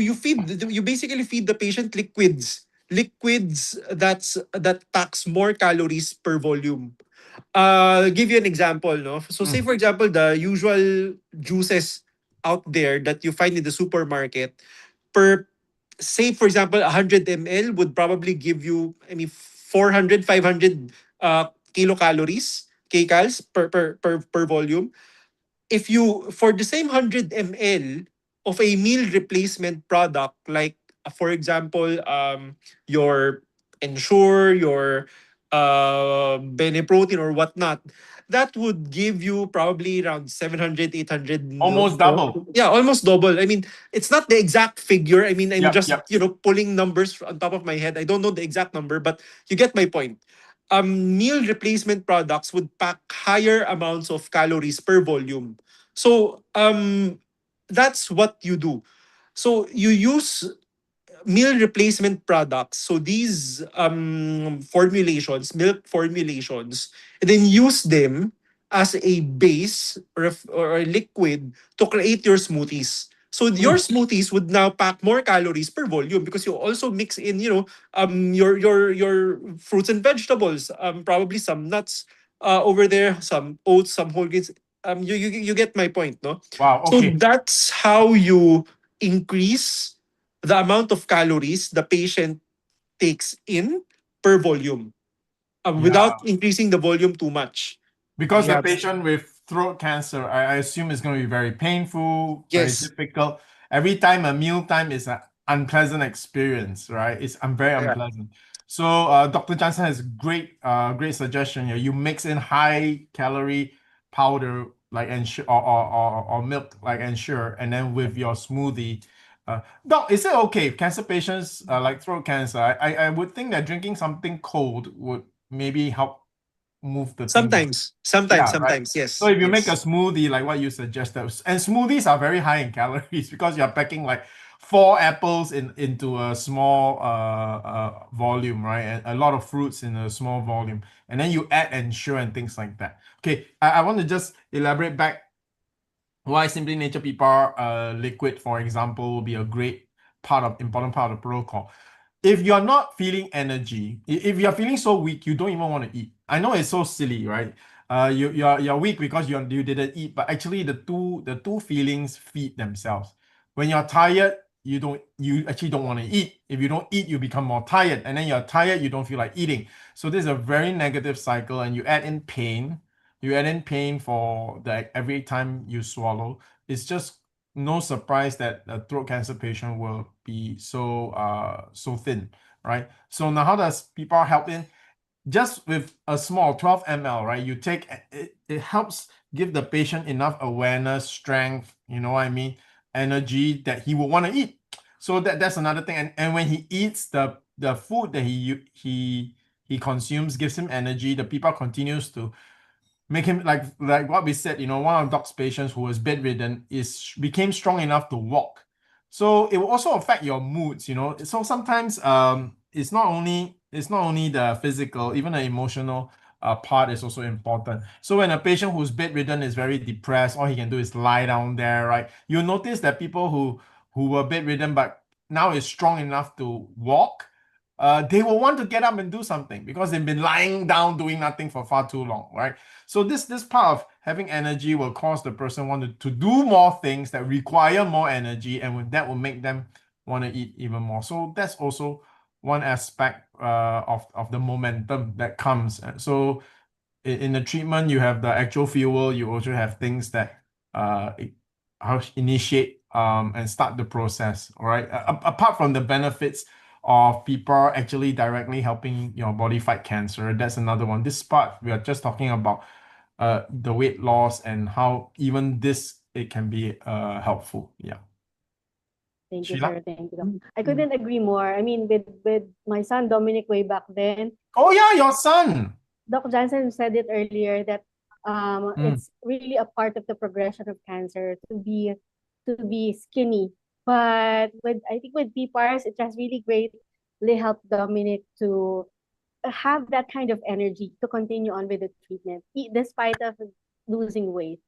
basically feed the patient liquids that packs more calories per volume. Give you an example, no? So say Mm. for example, the usual juices out there that you find in the supermarket per say for example 100 ml would probably give you, I mean, 400 500 kilocalories kcals per volume. If you for the same 100 ml of a meal replacement product like for example your Ensure, your Bene Protein or whatnot, that would give you probably around 700 800 Almost no? double. Yeah, almost double. I mean, it's not the exact figure. I mean, I'm Yep. just Yep. pulling numbers on top of my head. I don't know the exact number, but you get my point. Meal replacement products would pack higher amounts of calories per volume. So that's what you do. So you use meal replacement products. So these formulations, milk formulations, and then use them as a base or a liquid to create your smoothies. So your Mm. smoothies would now pack more calories per volume because you also mix in, your fruits and vegetables, probably some nuts over there, some oats, some whole grains. You get my point, no? Wow. So Okay. that's how you increase the amount of calories the patient takes in per volume without Yeah. increasing the volume too much. Because the Yeah. patient with throat cancer, I assume it's going to be very painful, very Yes. difficult. Every time a meal time is an unpleasant experience, right? It's very Yeah. unpleasant. So Dr. Johnson has great suggestion here. You mix in high calorie powder like Ensure or milk like Ensure, and then with your smoothie. Doc, is it okay if cancer patients like throat cancer? I would think that drinking something cold would maybe help move the thing. Yeah, right. Sometimes. So Yes. if you make a Yes. smoothie like what you suggested, and smoothies are very high in calories because you're packing like 4 apples into a small volume, right? And a lot of fruits in a small volume, and then you add Ensure and things like that. Okay, I want to just elaborate back why Simply Nature PPAR liquid, for example, will be a great important part of the protocol. If you're not feeling energy, if you're feeling so weak, you don't even want to eat. I know it's so silly, right? You're weak because you didn't eat, but actually the two feelings feed themselves. When you're tired, you actually don't want to eat. If you don't eat, you become more tired, and then you're tired, you don't feel like eating. So this is a very negative cycle, and you add in pain. You add in pain for the every time you swallow. It's just no surprise that a throat cancer patient will be so thin, right? So now how does people help in? Just with a small 12 ml, right? You take it helps give the patient enough awareness, strength, you know what I mean, energy that he will want to eat. So that's another thing. And when he eats the food that he consumes gives him energy. The people continues to make him like what we said, one of Doc's patients who was bedridden became strong enough to walk. So it will also affect your moods. So sometimes it's not only It's not only the physical, even the emotional part is also important. So when a patient who's bedridden is very depressed, all he can do is lie down there, right? You'll notice that people who were bedridden but now is strong enough to walk, they will want to get up and do something because they've been lying down doing nothing for far too long, right? So this part of having energy will cause the person to do more things that require more energy, and that will make them want to eat even more. So that's also one aspect of the momentum that comes. So in the treatment, you have the actual fuel. You also have things that initiate and start the process. All right. Apart from the benefits of people actually directly helping your body fight cancer, that's another one. This part we are just talking about the weight loss and how even this it can be helpful. Yeah. Thank you, Sheila? sir. Thank you, Doc. I couldn't agree more. I mean, with my son Dominic way back then, Oh yeah, your son. Doc Jansen said it earlier that Mm. it's really a part of the progression of cancer to be skinny. But with I think with PPARs, it has really greatly helped Dominic to have that kind of energy to continue on with the treatment, despite of losing weight.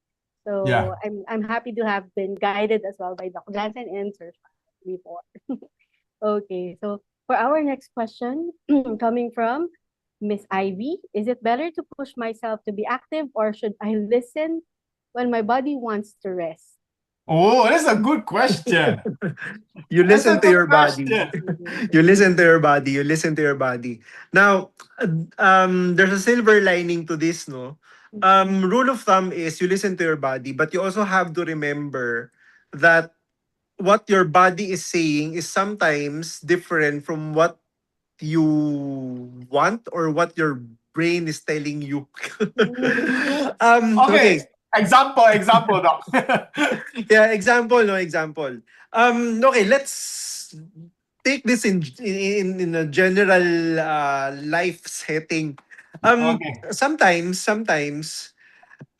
So Yeah. I'm happy to have been guided as well by Doc Jansen and Sir before. Okay, so for our next question, coming from Miss Ivy, is it better to push myself to be active or should I listen when my body wants to rest? Oh, that's a good question. You That's a listen to good your body. question. You listen to your body. You listen to your body. Now, there's a silver lining to this, no? Rule of thumb is you listen to your body, but you also have to remember that what your body is saying is sometimes different from what you want or what your brain is telling you. Okay, Okay. example, doc. Yeah, example, no example. Okay, let's take this in a general life setting. Okay. Sometimes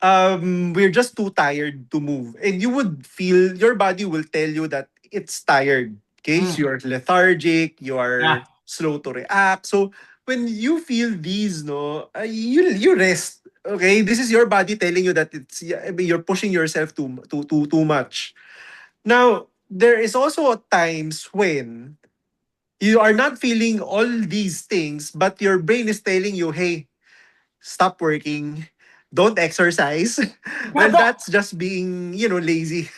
we're just too tired to move, and you would feel your body will tell you that it's tired. Okay, so Mm, you're lethargic, you yeah. are slow to react. So when you feel these, no, you rest. Okay, this is your body telling you that it's, yeah, I mean, you're pushing yourself too much. Now, there is also times when you are not feeling all these things, but your brain is telling you, hey, stop working, don't exercise. Yeah, Well, doc. that's just being, lazy.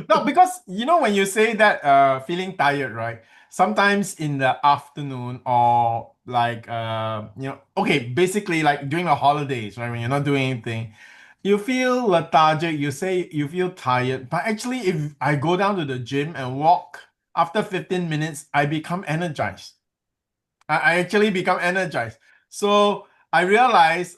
No, because when you say that feeling tired, right? Sometimes in the afternoon or like okay, basically like during the holidays, right? When you're not doing anything, you feel lethargic, you say you feel tired. But actually if I go down to the gym and walk, after 15 minutes, I become energized. I actually become energized. So I realize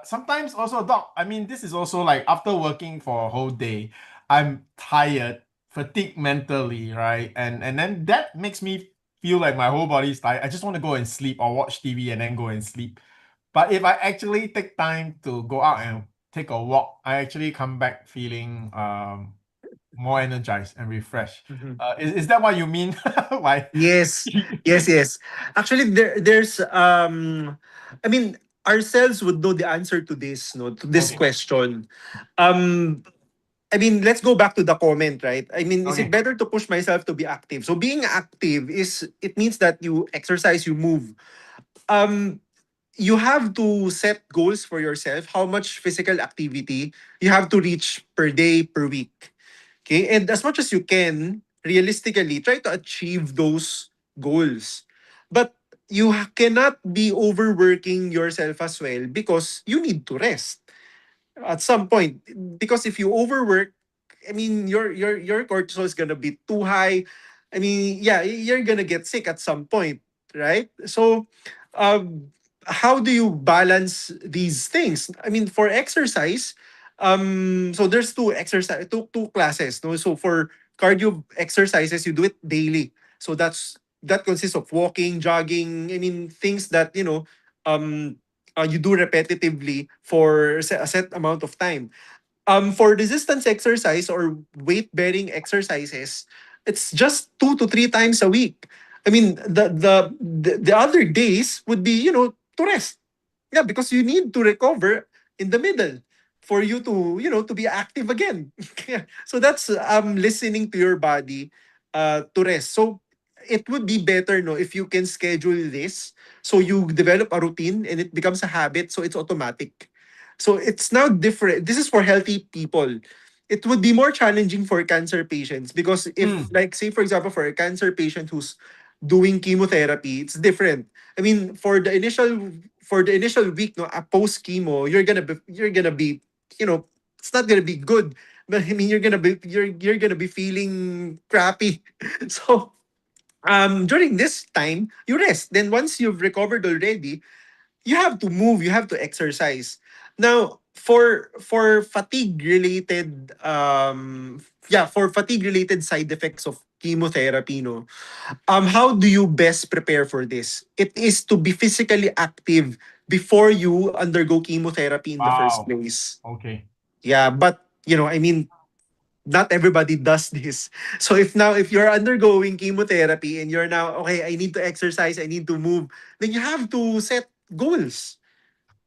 sometimes also, doc, I mean, this is also like after working for a whole day, I'm tired, fatigued mentally, right? And then that makes me feel like my whole body is tired. I just want to go and sleep or watch TV and then go and sleep. But if I actually take time to go out and take a walk, I actually come back feeling more energized and refreshed. Mhm. Is that what you mean? Why? Yes, yes. Actually, there's I mean, ourselves would know the answer to this, no, to this Okay. question. Um, I mean, let's go back to the comment, right? I mean, is it Okay. better to push myself to be active? So being active is, it means that you exercise, you move. Um, you have to set goals for yourself, how much physical activity you have to reach per day, per week. Okay? And as much as you can, realistically, try to achieve those goals. But you cannot be overworking yourself as well because you need to rest at some point. Because if you overwork, I mean, your cortisol is gonna be too high. I mean, yeah, you're gonna get sick at some point, right? So, how do you balance these things? I mean, for exercise, so there's two classes. No, so for cardio exercises, you do it daily. So that consists of walking, jogging. I mean, things that um, you do repetitively for a set amount of time. For resistance exercise or weight bearing exercises, it's just 2 to 3 times a week. I mean, the other days would be, to rest. Yeah, because you need to recover in the middle for you to, to be active again. Yeah. So that's listening to your body to rest. So it would be better, no, if you can schedule this so you develop a routine and it becomes a habit, so it's automatic. So it's now different. This is for healthy people. It would be more challenging for cancer patients because if, like, say for example, for a cancer patient who's doing chemotherapy, it's different. I mean, for the initial week, no, post chemo, you're gonna be, it's not gonna be good. But I mean, you're gonna be feeling crappy. So during this time, you rest. Then once you've recovered already, you have to move, you have to exercise. Now, for fatigue related for fatigue related side effects of chemotherapy, no, how do you best prepare for this? It is to be physically active before you undergo chemotherapy in the first Wow. place. Okay. Yeah, but I mean, not everybody does this. So if you're undergoing chemotherapy and you're now, okay, I need to exercise, I need to move, then you have to set goals.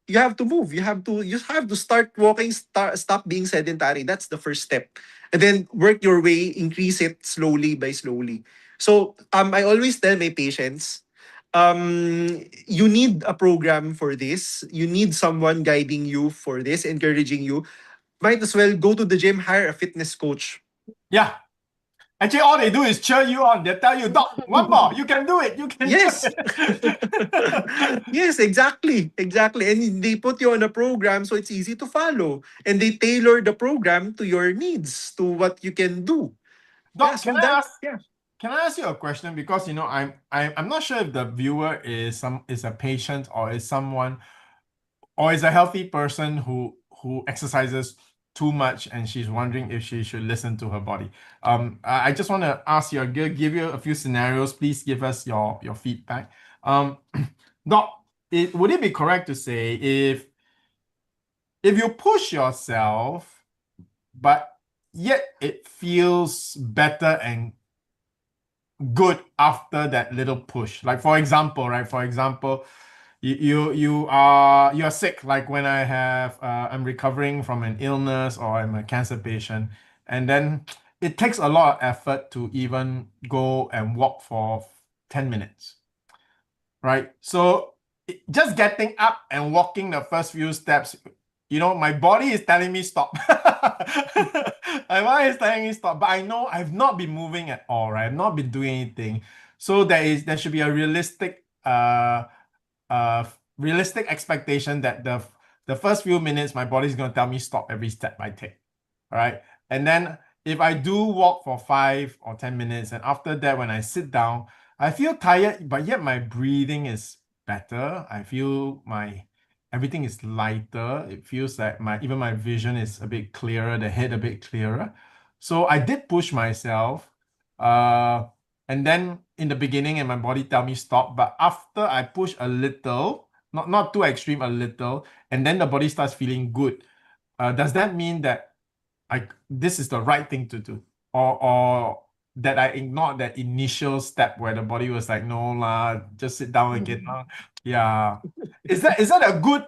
You have to move. You have to start walking, stop being sedentary. That's the first step. And then work your way, increase it slowly by slowly. So I always tell my patients, you need a program for this. You need someone guiding you for this, encouraging you. Might as well go to the gym, hire a fitness coach. Yeah. Actually, all they do is cheer you on. They tell you, Doc, one more. You can do it. You can do Yes. it. Yes, exactly. Exactly. And they put you on a program so it's easy to follow. And they tailor the program to your needs, to what you can do. Yeah, Doc, so that yeah. can I ask you a question? Because I'm not sure if the viewer is a patient or is someone or is a healthy person who exercises too much and she's wondering if she should listen to her body. I just want to ask you, give you a few scenarios. Please give us your feedback. Um, Doc, would it be correct to say if you push yourself, but yet it feels better and good after that little push? Like for example, right? For example, you're sick. Like when I'm recovering from an illness or I'm a cancer patient, and then it takes a lot of effort to even go and walk for 10 minutes, right? So just getting up and walking the first few steps, my body is telling me stop. My body is telling me stop, but I know I've not been moving at all, right? I've not been doing anything. So there should be a uh, realistic expectation that the first few minutes my body's going to tell me stop every step I take. All right. And then if I do walk for 5 or 10 minutes, and after that, when I sit down, I feel tired, but yet my breathing is better. I feel everything is lighter. It feels like my vision is a bit clearer, the head a bit clearer. So I did push myself. Uh, and then in the beginning, and my body tell me stop. But after I push a little, not too extreme, a little, and then the body starts feeling good. Does that mean that this is the right thing to do, or that I ignored that initial step where the body was like, no lah, just sit down again lah. Yeah. Is that a good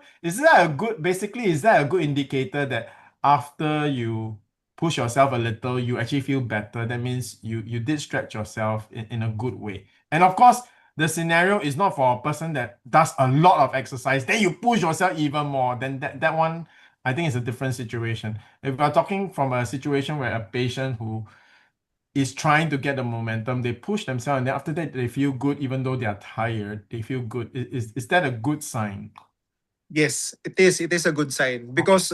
indicator that after you push yourself a little, you actually feel better? That means you did stretch yourself in a good way. And of course, the scenario is not for a person that does a lot of exercise, then you push yourself even more. Then that one, I think, is a different situation. If we're talking from a situation where a patient who is trying to get the momentum, they push themselves, and then after that they feel good, even though they are tired, they feel good. Is that a good sign? Yes, it is. It is a good sign Okay. because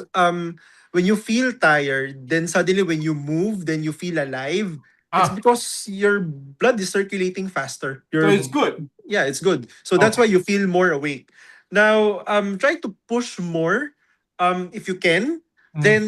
when you feel tired, then suddenly when you move, then you feel alive. It's Ah, because your blood is circulating faster. so it's good. Yeah, it's good. So that's Okay. why you feel more awake. Now, try to push more if you can. Mm, Then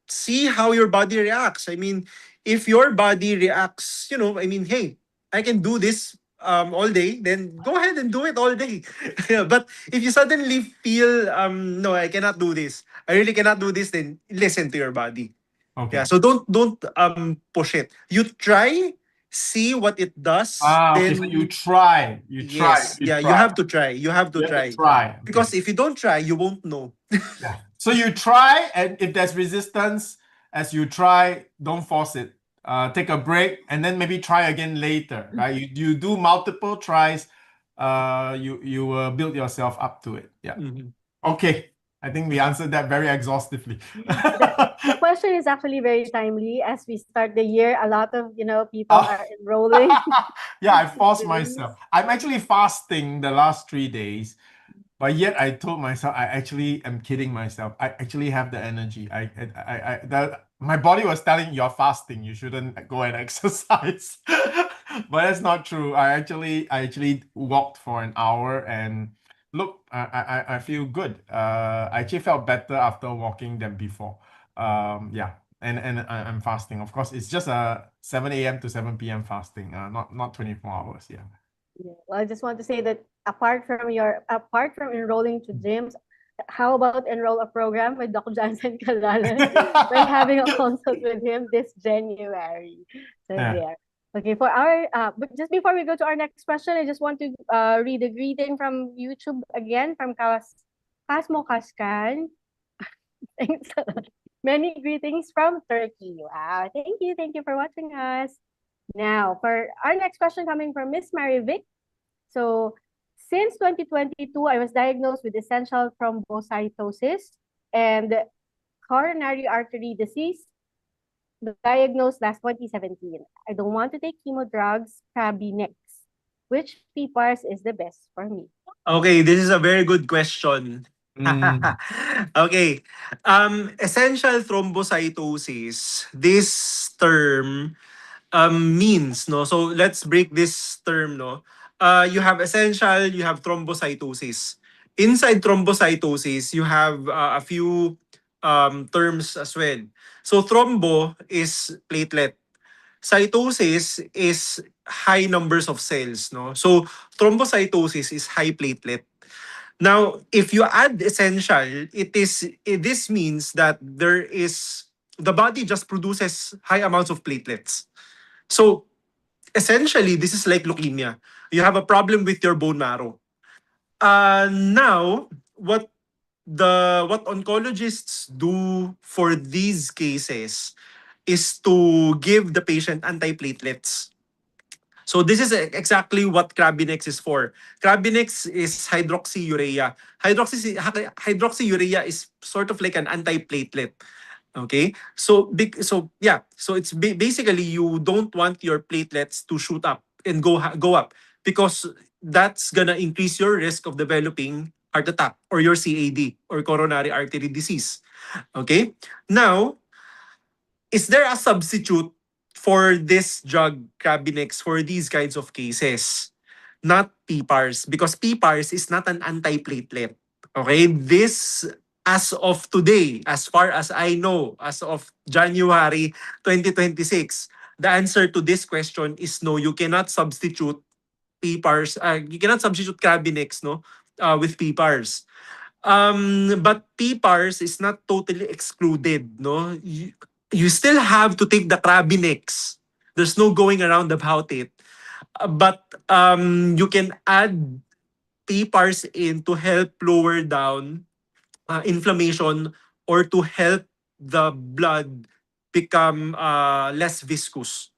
see how your body reacts. I mean, if your body reacts, I mean, hey, I can do this all day, then go ahead and do it all day. Yeah, but if you suddenly feel no, I cannot do this, I really cannot do this, then listen to your body. Yeah, okay. so don't push it. You try, see what it does, Okay, so you try. You try. yes, You yeah, you try. have to try. You have to You have try. to try. Because Okay. if you don't try, you won't know. Yeah. So you try, and if there's resistance as you try, don't force it. Take a break, and then maybe try again later. Right? You do multiple tries. You will build yourself up to it. Yeah. Mhm. Okay. I think we answered that very exhaustively. The question is actually very timely as we start the year. A lot of people are enrolling. Yeah, I forced Gyms. myself. I'm actually fasting the last 3 days, but yet I told myself I actually am kidding myself. I actually have the energy. My body was telling you're fasting. You shouldn't go and exercise, but that's not true. I actually walked for an hour and look, I feel good. I actually felt better after walking than before. Yeah, and I'm fasting. Of course, it's just a 7 a.m. to 7 p.m. fasting. Not 24 hours. Yeah. Yeah. Well, I just want to say that apart from enrolling to gyms, how about enroll a program with Dr. Jansen by having a consult with him this January. So Yeah. there. Okay, for our but just before we go to our next question, I just want to read a greeting from YouTube again from Kasmo Kaskan. Thanks a lot. Many greetings from Turkey. Wow, thank you for watching us. Now, for our next question coming from Miss Mary Vic. So, since 2022, I was diagnosed with essential thrombocytosis and coronary artery disease, diagnosed last 2017. I don't want to take chemo drugs, next. Which PPARs is the best for me? Okay, this is a very good question. Mm. Okay. Essential thrombocytosis, this term means, no? So let's break this term, no? You have essential, you have thrombocytosis. Inside thrombocytosis, you have a few terms as well. So thrombo is platelet. Cytosis is high numbers of cells, no? So thrombocytosis is high platelet. Now, if you add essential, this means that the body just produces high amounts of platelets. So essentially, this is like leukemia. You have a problem with your bone marrow. Now, what oncologists do for these cases is to give the patient antiplatelets. So this is exactly what Crabinex is for. Crabinex is hydroxyurea. Hydroxyurea is sort of like an antiplatelet. Okay? So it's basically you don't want your platelets to shoot up and go up because that's gonna increase your risk of developing heart attack or your CAD or coronary artery disease. Okay? Now, is there a substitute for this drug Crabinex for these kinds of cases? Not PPARs, because PPARs is not an antiplatelet. Okay? This, as of today, as far as I know, as of January 2026, the answer to this question is no. You cannot substitute PPARs. You cannot substitute Crabinex, no, with PPARs. But PPARs is not totally excluded, no? You still have to take the Crabinex. There's no going around about it. But you can add PPARs in to help lower down inflammation or to help the blood become less viscous.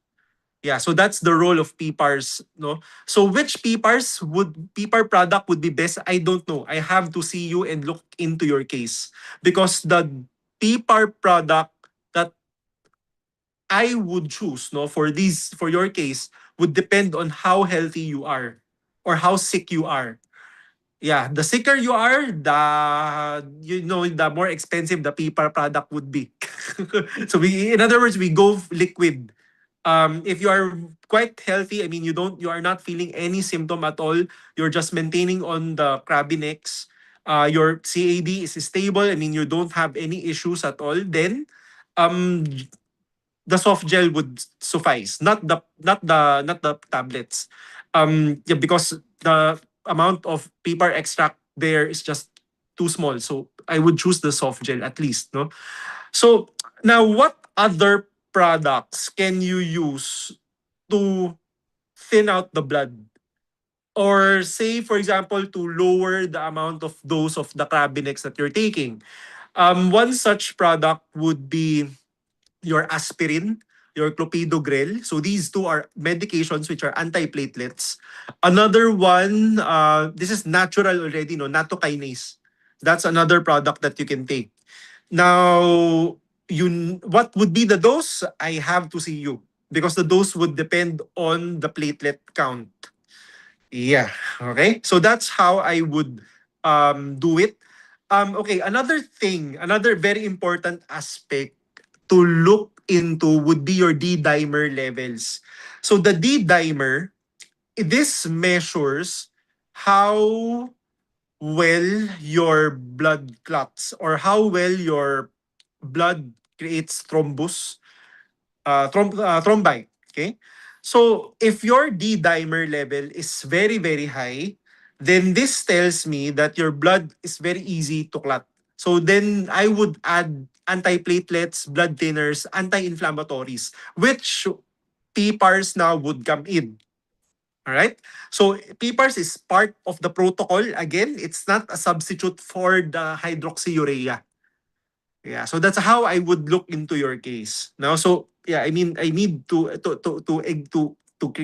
Yeah, so that's the role of PPARs, no? So which PPAR product would be best? I don't know. I have to see you and look into your case because the PPAR product that I would choose, no, for your case would depend on how healthy you are or how sick you are. Yeah, the sicker you are, the more expensive the PPAR product would be. So in other words, we go liquid. If you are quite healthy, I mean, you are not feeling any symptom at all. You're just maintaining on the Crabinex. Your CAD is stable. I mean, you don't have any issues at all. Then, um, the soft gel would suffice, not the tablets. Yeah, because the amount of PPAR extract there is just too small. So I would choose the soft gel at least, no? So now, what other products can you use to thin out the blood. Or say, for example, to lower the amount of dose of the Crabinex that you're taking. One such product would be your aspirin, your clopidogrel. So these two are medications which are antiplatelets. Another one, this is natural already, no, nattokinase. That's another product that you can take. Now, what would be the dose? I have to see you because the dose would depend on the platelet count. Yeah. Okay. So that's how I would do it. Okay. Another thing, another very important aspect to look into would be your D-dimer levels. So the D-dimer, this measures how well your blood clots or how well your blood creates thrombi. Okay? So if your D-dimer level is very, very high, then this tells me that your blood is very easy to clot. So then I would add antiplatelets, blood thinners, anti-inflammatories, which PPARs now would come in. All right? So PPARs is part of the protocol. Again, it's not a substitute for the hydroxyurea. Yeah, so that's how I would look into your case. Now, so yeah, I mean, I need to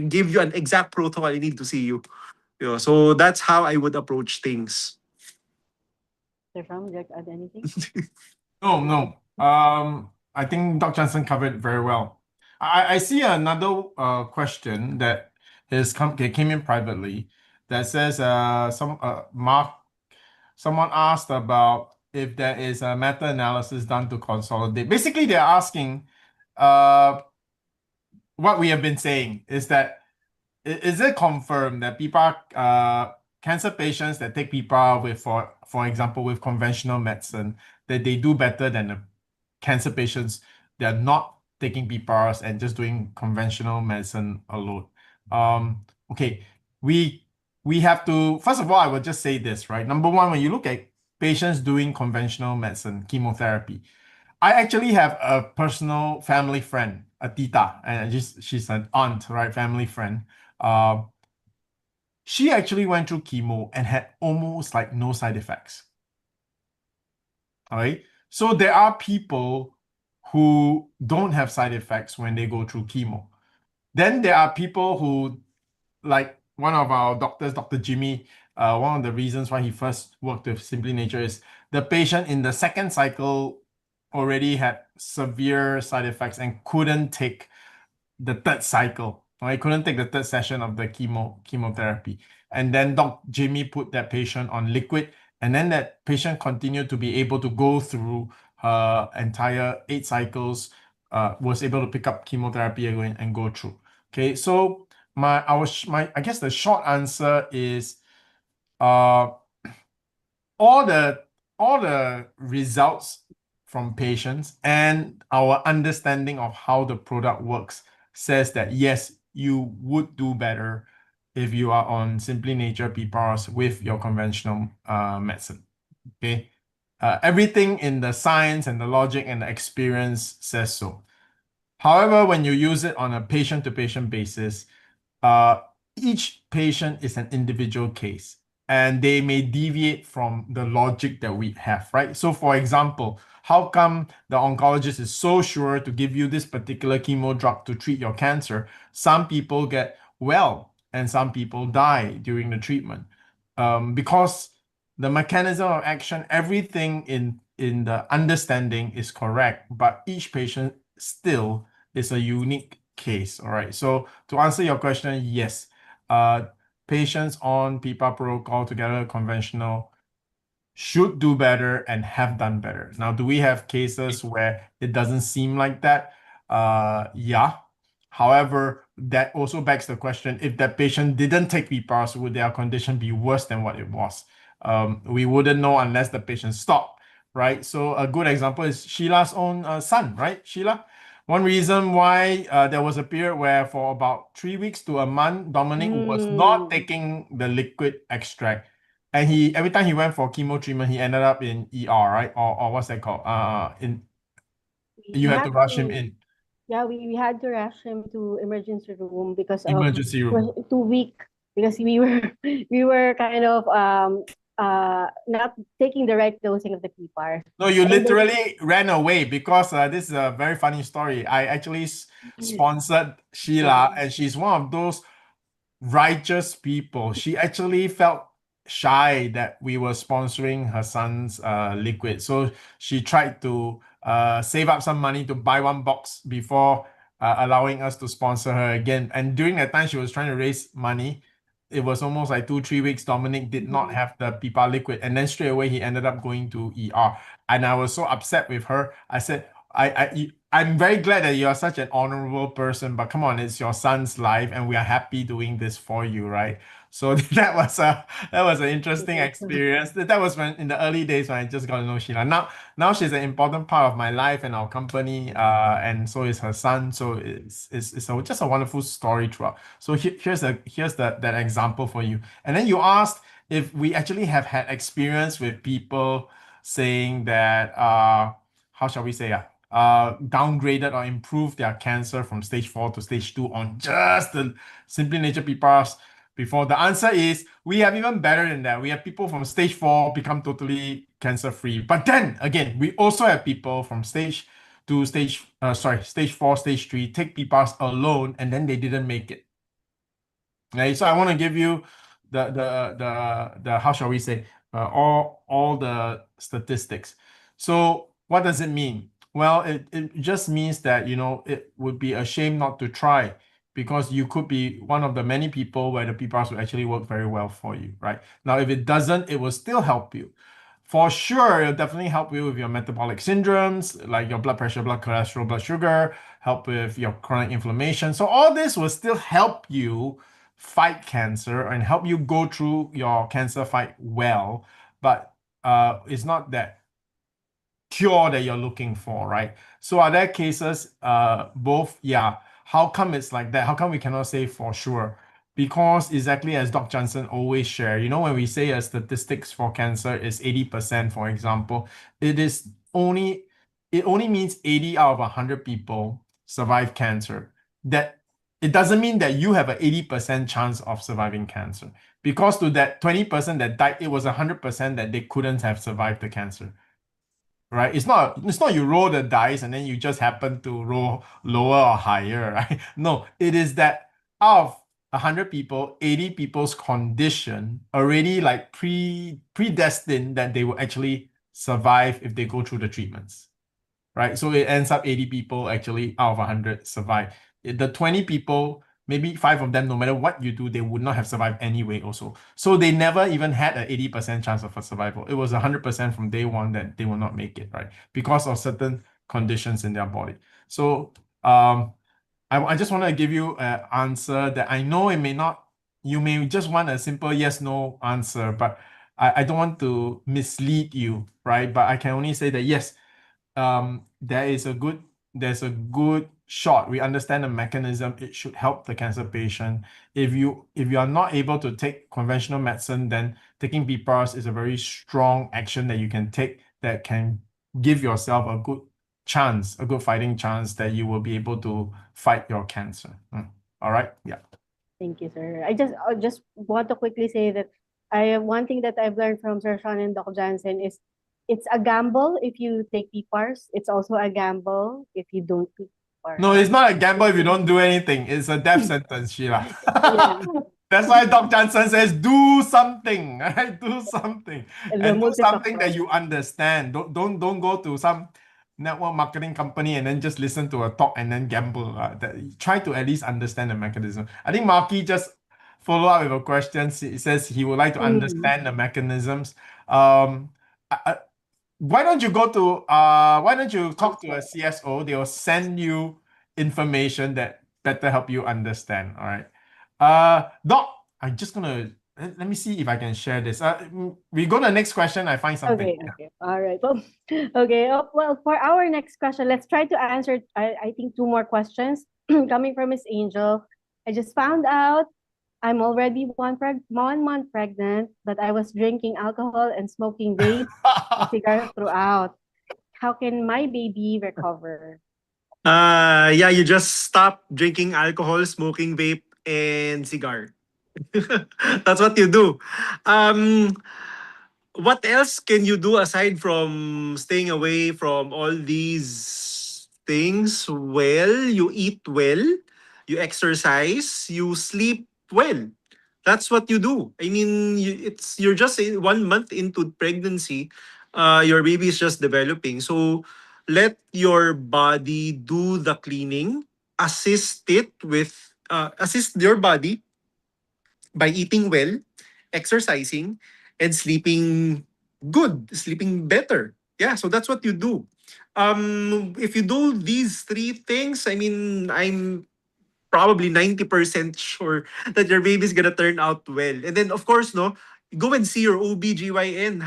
give you an exact protocol. I need to see you. Yeah, so that's how I would approach things. Stefan, would you like to add anything? No. I think Dr. Jansen covered it very well. I see another question that came in privately that says someone asked about if there is a meta-analysis done to consolidate. Basically, they're asking what we have been saying is that is it confirmed that PPAR cancer patients that take PPAR with for example with conventional medicine that they do better than the cancer patients that are not taking PPARs and just doing conventional medicine alone? Okay, we have to first of all I would just say this, right? Number one, when you look at patients doing conventional medicine, chemotherapy, I actually have a personal family friend, a tita, and she's an aunt, right? Family friend. Uh, she actually went through chemo and had almost like no side effects. All right. So there are people who don't have side effects when they go through chemo. Then there are people who, like one of our doctors, Dr. Jimmy, one of the reasons why he first worked with Simply Nature is the patient in the second cycle already had severe side effects and couldn't take the third cycle. I couldn't take the third session of the chemotherapy. And then Doc Jimmy put that patient on liquid, and then that patient continued to be able to go through her entire 8 cycles, was able to pick up chemotherapy again and go through. Okay, so I guess the short answer is all the results from patients and our understanding of how the product works says that yes, you would do better if you are on Simply Nature PPARs with your conventional medicine. Okay, everything in the science and the logic and the experience says so. However, when you use it on a patient-to-patient basis, uh, each patient is an individual case and they may deviate from the logic that we have, right? So, for example, how come the oncologist is so sure to give you this particular chemo drug to treat your cancer? Some people get well and some people die during the treatment because the mechanism of action, everything in the understanding is correct, but each patient still is a unique case. All right. So to answer your question, yes, patients on PPAR protocol together with conventional should do better and have done better. Now, do we have cases where it doesn't seem like that? Yeah. However, that also begs the question, if that patient didn't take PPARs, would their condition be worse than what it was? We wouldn't know unless the patient stopped, right? So a good example is Sheila's own son, right? Sheila, one reason why there was a period where for about 3 weeks to a month, Dominic was not taking the liquid extract. And he every time he went for chemo treatment, he ended up in ER, right? Or what's that called? You had to rush him in. Yeah, we had to rush him to emergency room because of Emergency he was room. too weak because we were we were kind of not taking the right dosing of the PPAR. No, you And then literally ran away because this is a very funny story. I actually sponsored Sheila, and she's one of those righteous people. She actually felt shy that we were sponsoring her son's liquid. So she tried to save up some money to buy one box before allowing us to sponsor her again. And during that time, she was trying to raise money. It was almost like 2, 3 weeks. Dominic did not have the PPAR liquid. And then straight away, he ended up going to ER. And I was so upset with her. I said, I'm very glad that you are such an honorable person, but come on, it's your son's life, and we are happy doing this for you, right? So that was an interesting experience. That was when in the early days when I just got to know Sheila. Now she's an important part of my life and our company, and so is her son. So just a wonderful story throughout. So here's that example for you. And then you asked if we actually have had experience with people saying that how shall we say downgraded or improved their cancer from stage 4 to stage 2 on just the Simply Nature PPARs before. The answer is we have even better than that. We have people from stage 4 become totally cancer free. But then again, we also have people from stage 2, stage 4, stage 3 take PPARs alone and then they didn't make it. Okay, so I want to give you the how shall we say all the statistics. So what does it mean? Well, it just means that it would be a shame not to try because you could be one of the many people where the PPARs will actually work very well for you, right? Now, if it doesn't, it will still help you. For sure, it'll definitely help you with your metabolic syndromes, like your blood pressure, blood cholesterol, blood sugar, help with your chronic inflammation. So all this will still help you fight cancer and help you go through your cancer fight well, but it's not that cure that you're looking for, right? So are there cases, both? Yeah. How come it's like that? How come we cannot say for sure? Because exactly as Dr. Jansen always share, when we say a statistics for cancer is 80%, for example, it only means 80 out of 100 people survive cancer. That it doesn't mean that you have an 80% chance of surviving cancer. Because to that 20% that died, it was 100% that they couldn't have survived the cancer. Right? It's not you roll the dice and then you just happen to roll lower or higher, right? No, it is that out of 100 people, 80 people's condition already like predestined that they will actually survive if they go through the treatments. Right? So it ends up 80 people actually out of 100 survive. The 20 people, maybe 5 of them, no matter what you do, they would not have survived anyway also. So they never even had an 80% chance of a survival. It was 100% from day one that they will not make it, right? Because of certain conditions in their body. So I just want to give you an answer that I know you may just want a simple yes, no answer, but I don't want to mislead you, right? But I can only say that yes, there's a good shot. We understand the mechanism. It should help the cancer patient. If you are not able to take conventional medicine, then taking PPARs is a very strong action that you can take that can give yourself a good chance, a good fighting chance that you will be able to fight your cancer. All right. Yeah. thank you, sir. I just want to quickly say that one thing that I've learned from Sir Sean and Doc Jansen is it's a gamble if you take PPARs. It's also a gamble if you don't take PPARs. No, it's not a gamble if you don't do anything. It's a death sentence, Sheila. Yeah. That's why Dr. Jansen says, do something, right? Do something. The And do something multifactor. that you understand. Don't go to some network marketing company and then just listen to a talk and then gamble. Try to at least understand the mechanism. I think Marky just follow up with a question. He says he would like to understand the mechanisms. Why don't you talk to a CSO? They'll send you information that better help you understand. All right. Doc, I'm just gonna let me see if I can share this. We go to the next question. I find something. Okay. All right. Well, okay. Well, for our next question, let's try to answer, I think, 2 more questions coming from Miss Angel. I just found out I'm already 1 month pregnant, but I was drinking alcohol and smoking vape and cigarettes throughout. How can my baby recover? Yeah, you just stop drinking alcohol, smoking vape, and cigar. That's what you do. Um, what else can you do aside from staying away from all these things? Well, you eat well, you exercise, you sleep well. That's what you do. I mean, you're just 1 month into pregnancy. Your baby is just developing. So let your body do the cleaning. Assist your body by eating well, exercising, and sleeping good, sleeping better. Yeah, so that's what you do. If you do these three things, I mean, I'm probably 90% sure that your baby's gonna turn out well. And then of course, no, go and see your OBGYN,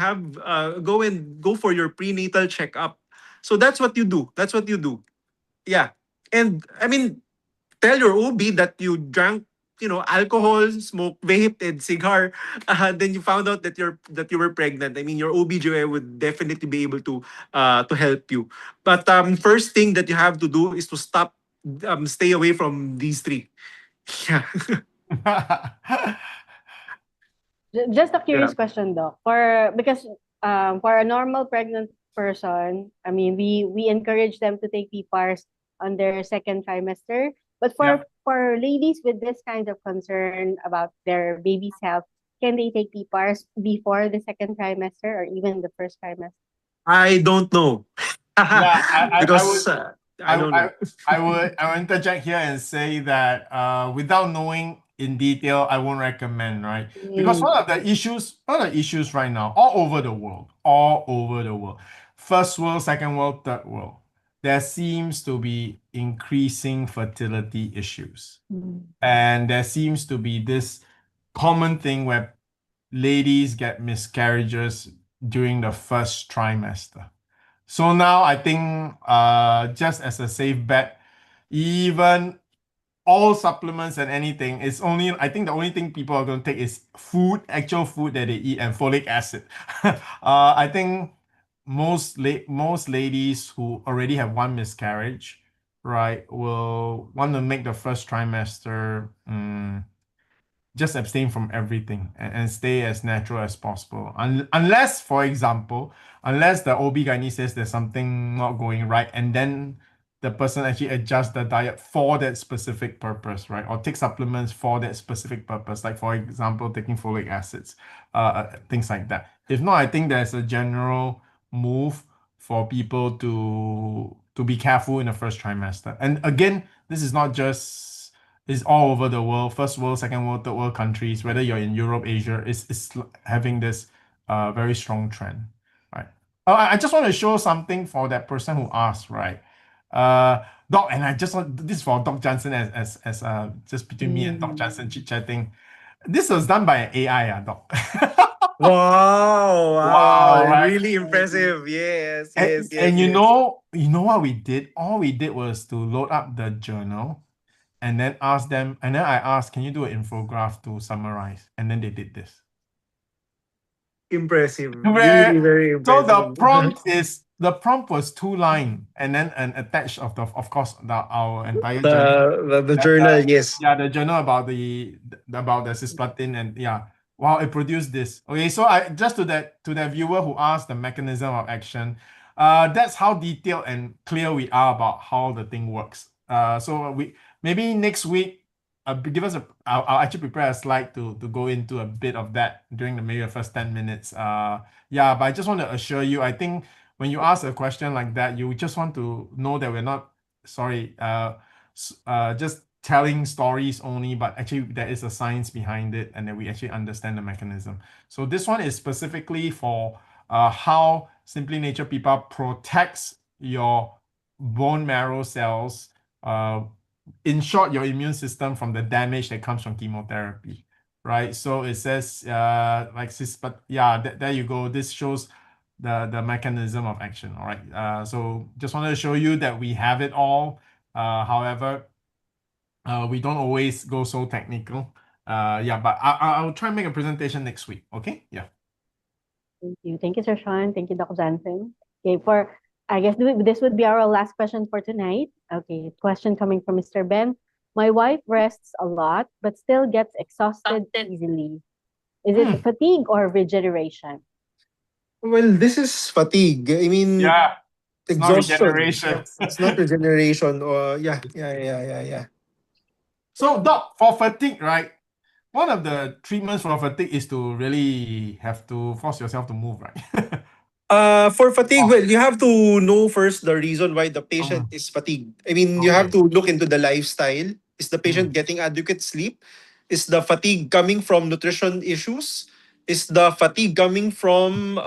go for your prenatal checkup. So that's what you do. That's what you do. Yeah. And I mean, tell your OB that you drank, alcohol, smoke vape, and cigar. Then you found out that you were pregnant. I mean, your OBGYN would definitely be able to help you. But first thing that you have to do is to stay away from these three. Yeah. Just a Yeah. curious question, Doc. Because for a normal pregnant person, I mean, we encourage them to take PPARs on their second trimester. But Yeah. for ladies with this kind of concern about their baby's health, can they take PPARs before the second trimester or even the first trimester? I don't know. Yeah, I would Because I I, don't I know. I will interject here and say that without knowing in detail, I won't recommend, right? Because Mm. one of the issues right now, all over the world, first world, second world, third world, there seems to be increasing fertility issues. And there seems to be this common thing where ladies get miscarriages during the first trimester. So now I think just as a safe bet, even all supplements and anything, it's only I think the only thing people are going to take is food, actual food that they eat, and folic acid. I think most ladies who already have one miscarriage, right, will want to make the first trimester. Just abstain from everything and stay as natural as possible. Unless, for example, unless the OB-GYN says there's something not going right, and then the person actually adjusts the diet for that specific purpose, right? Or take supplements for that specific purpose, like for example, taking folic acids, things like that. If not, I think there's a general move for people to be careful in the first trimester. And again, this is not just is all over the world, first world, second world, third world countries, whether you're in Europe, Asia, is having this very strong trend, right? I just want to show something for that person who asked, right? Doc, and I just want this is for Doc Jansen as just between me and Doc Jansen chit chatting. This was done by an AI, Doc. Wow, wow, Wow, right? really impressive. Yes, yes, yes, And yes. you know what we did? All we did was to load up the journal and then ask them, and then I asked, can you do an infograph to summarize? And then they did this. Impressive. Really Where very so impressive. the prompt was 2 line and then an attached of course our entire journal. The journal, yes. Yeah, the journal about the cisplatin and yeah. Wow, it produced this. Okay, so I just to that viewer who asked the mechanism of action, that's how detailed and clear we are about how the thing works. So we maybe next week, give us I'll actually prepare a slide to go into a bit of that during the maybe the first 10 minutes. Yeah, but I just want to assure you, I think when you ask a question like that, you just want to know that we're not sorry. Just telling stories only, but actually there is a science behind it and that we actually understand the mechanism. So this one is specifically for how Simply Nature PPAR protects your bone marrow cells, in short, your immune system from the damage that comes from chemotherapy, right? So it says like cis, but yeah, there you go. This shows the mechanism of action. All right. So just wanted to show you that we have it all. However, we don't always go so technical. Yeah, but I'll try and make a presentation next week. Okay? Yeah. Thank you. Thank you, Sir Sean. Thank you, Dr. Jansen. Okay, for I guess this would be our last question for tonight. Okay, question coming from Mr. Ben. My wife rests a lot, but still gets exhausted easily. Is it fatigue or regeneration? Well, this is fatigue. I mean, Yeah, it's not exhaustion. regeneration. It's not regeneration. Or yeah. So, Doc, for fatigue, right? One of the treatments for fatigue is to really have to force yourself to move, right? For fatigue, Oh, well, you have to know first the reason why the patient um, is fatigued. I mean, you have okay. to look into the lifestyle. Is the patient Mm, getting adequate sleep? Is the fatigue coming from nutrition issues? Is the fatigue coming from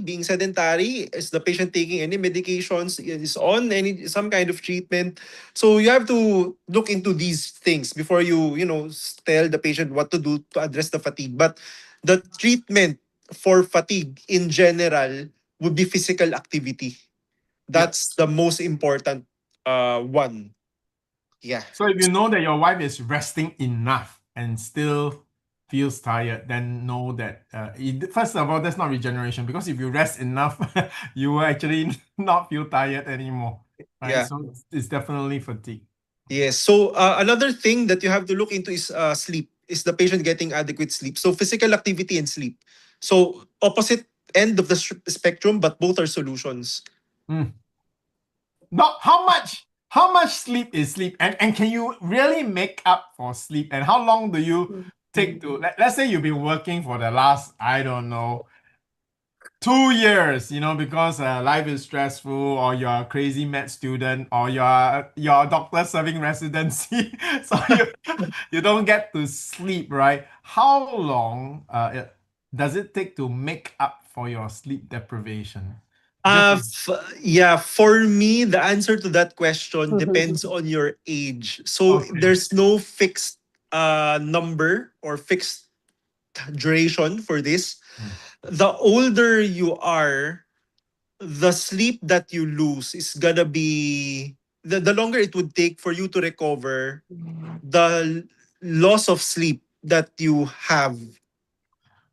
being sedentary? Is the patient taking any medications? Is on any some kind of treatment? So you have to look into these things before tell the patient what to do to address the fatigue. But the treatment for fatigue in general would be physical activity. yep. That's the most important one. Yeah. So if you know that your wife is resting enough and still feels tired, then know that first of all, that's not regeneration, because if you rest enough, you will actually not feel tired anymore, right? Yeah. So it's definitely fatigue. Yes. So another thing that you have to look into is sleep. Is the patient getting adequate sleep? So physical activity and sleep. So opposite end of the spectrum, but both are solutions. Mm. Not how much sleep is sleep, and can you really make up for sleep, and how long do you take to let's say you've been working for the last, I don't know, 2 years, because life is stressful, or you're a crazy med student, or you're a doctor serving residency, so you don't get to sleep, right? How long does it take to make up for your sleep deprivation? Just Yeah, for me, the answer to that question depends on your age. So okay. there's no fixed number or fixed duration for this. Mm. The older you are, the sleep that you lose is gonna be the longer it would take for you to recover the loss of sleep that you have.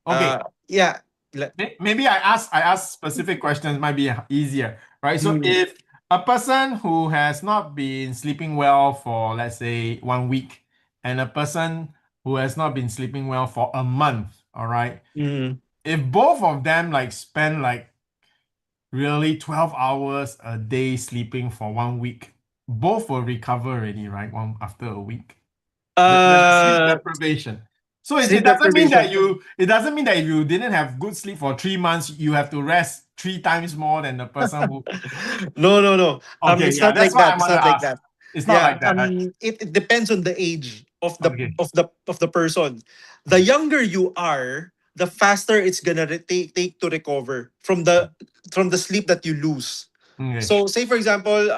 Okay. Yeah. Maybe I ask specific questions, might be easier, right? So Mm, if a person who has not been sleeping well for, let's say, 1 week, and a person who has not been sleeping well for a month, all right? mm. If both of them like spend like really 12 hours a day sleeping for 1 week, both will recover already, right? One after a week. The sleep Uh, deprivation. So it Sleep doesn't mean that deprivation. if you didn't have good sleep for 3 months, you have to rest 3 times more than the person who. No. Okay, It's yeah, not that's like what that. I It's want to not like ask. that. It's not Yeah. like that, right? It depends on the age of the Okay. person. The younger you are, the faster it's gonna take to recover from the sleep that you lose. Okay. So say for example,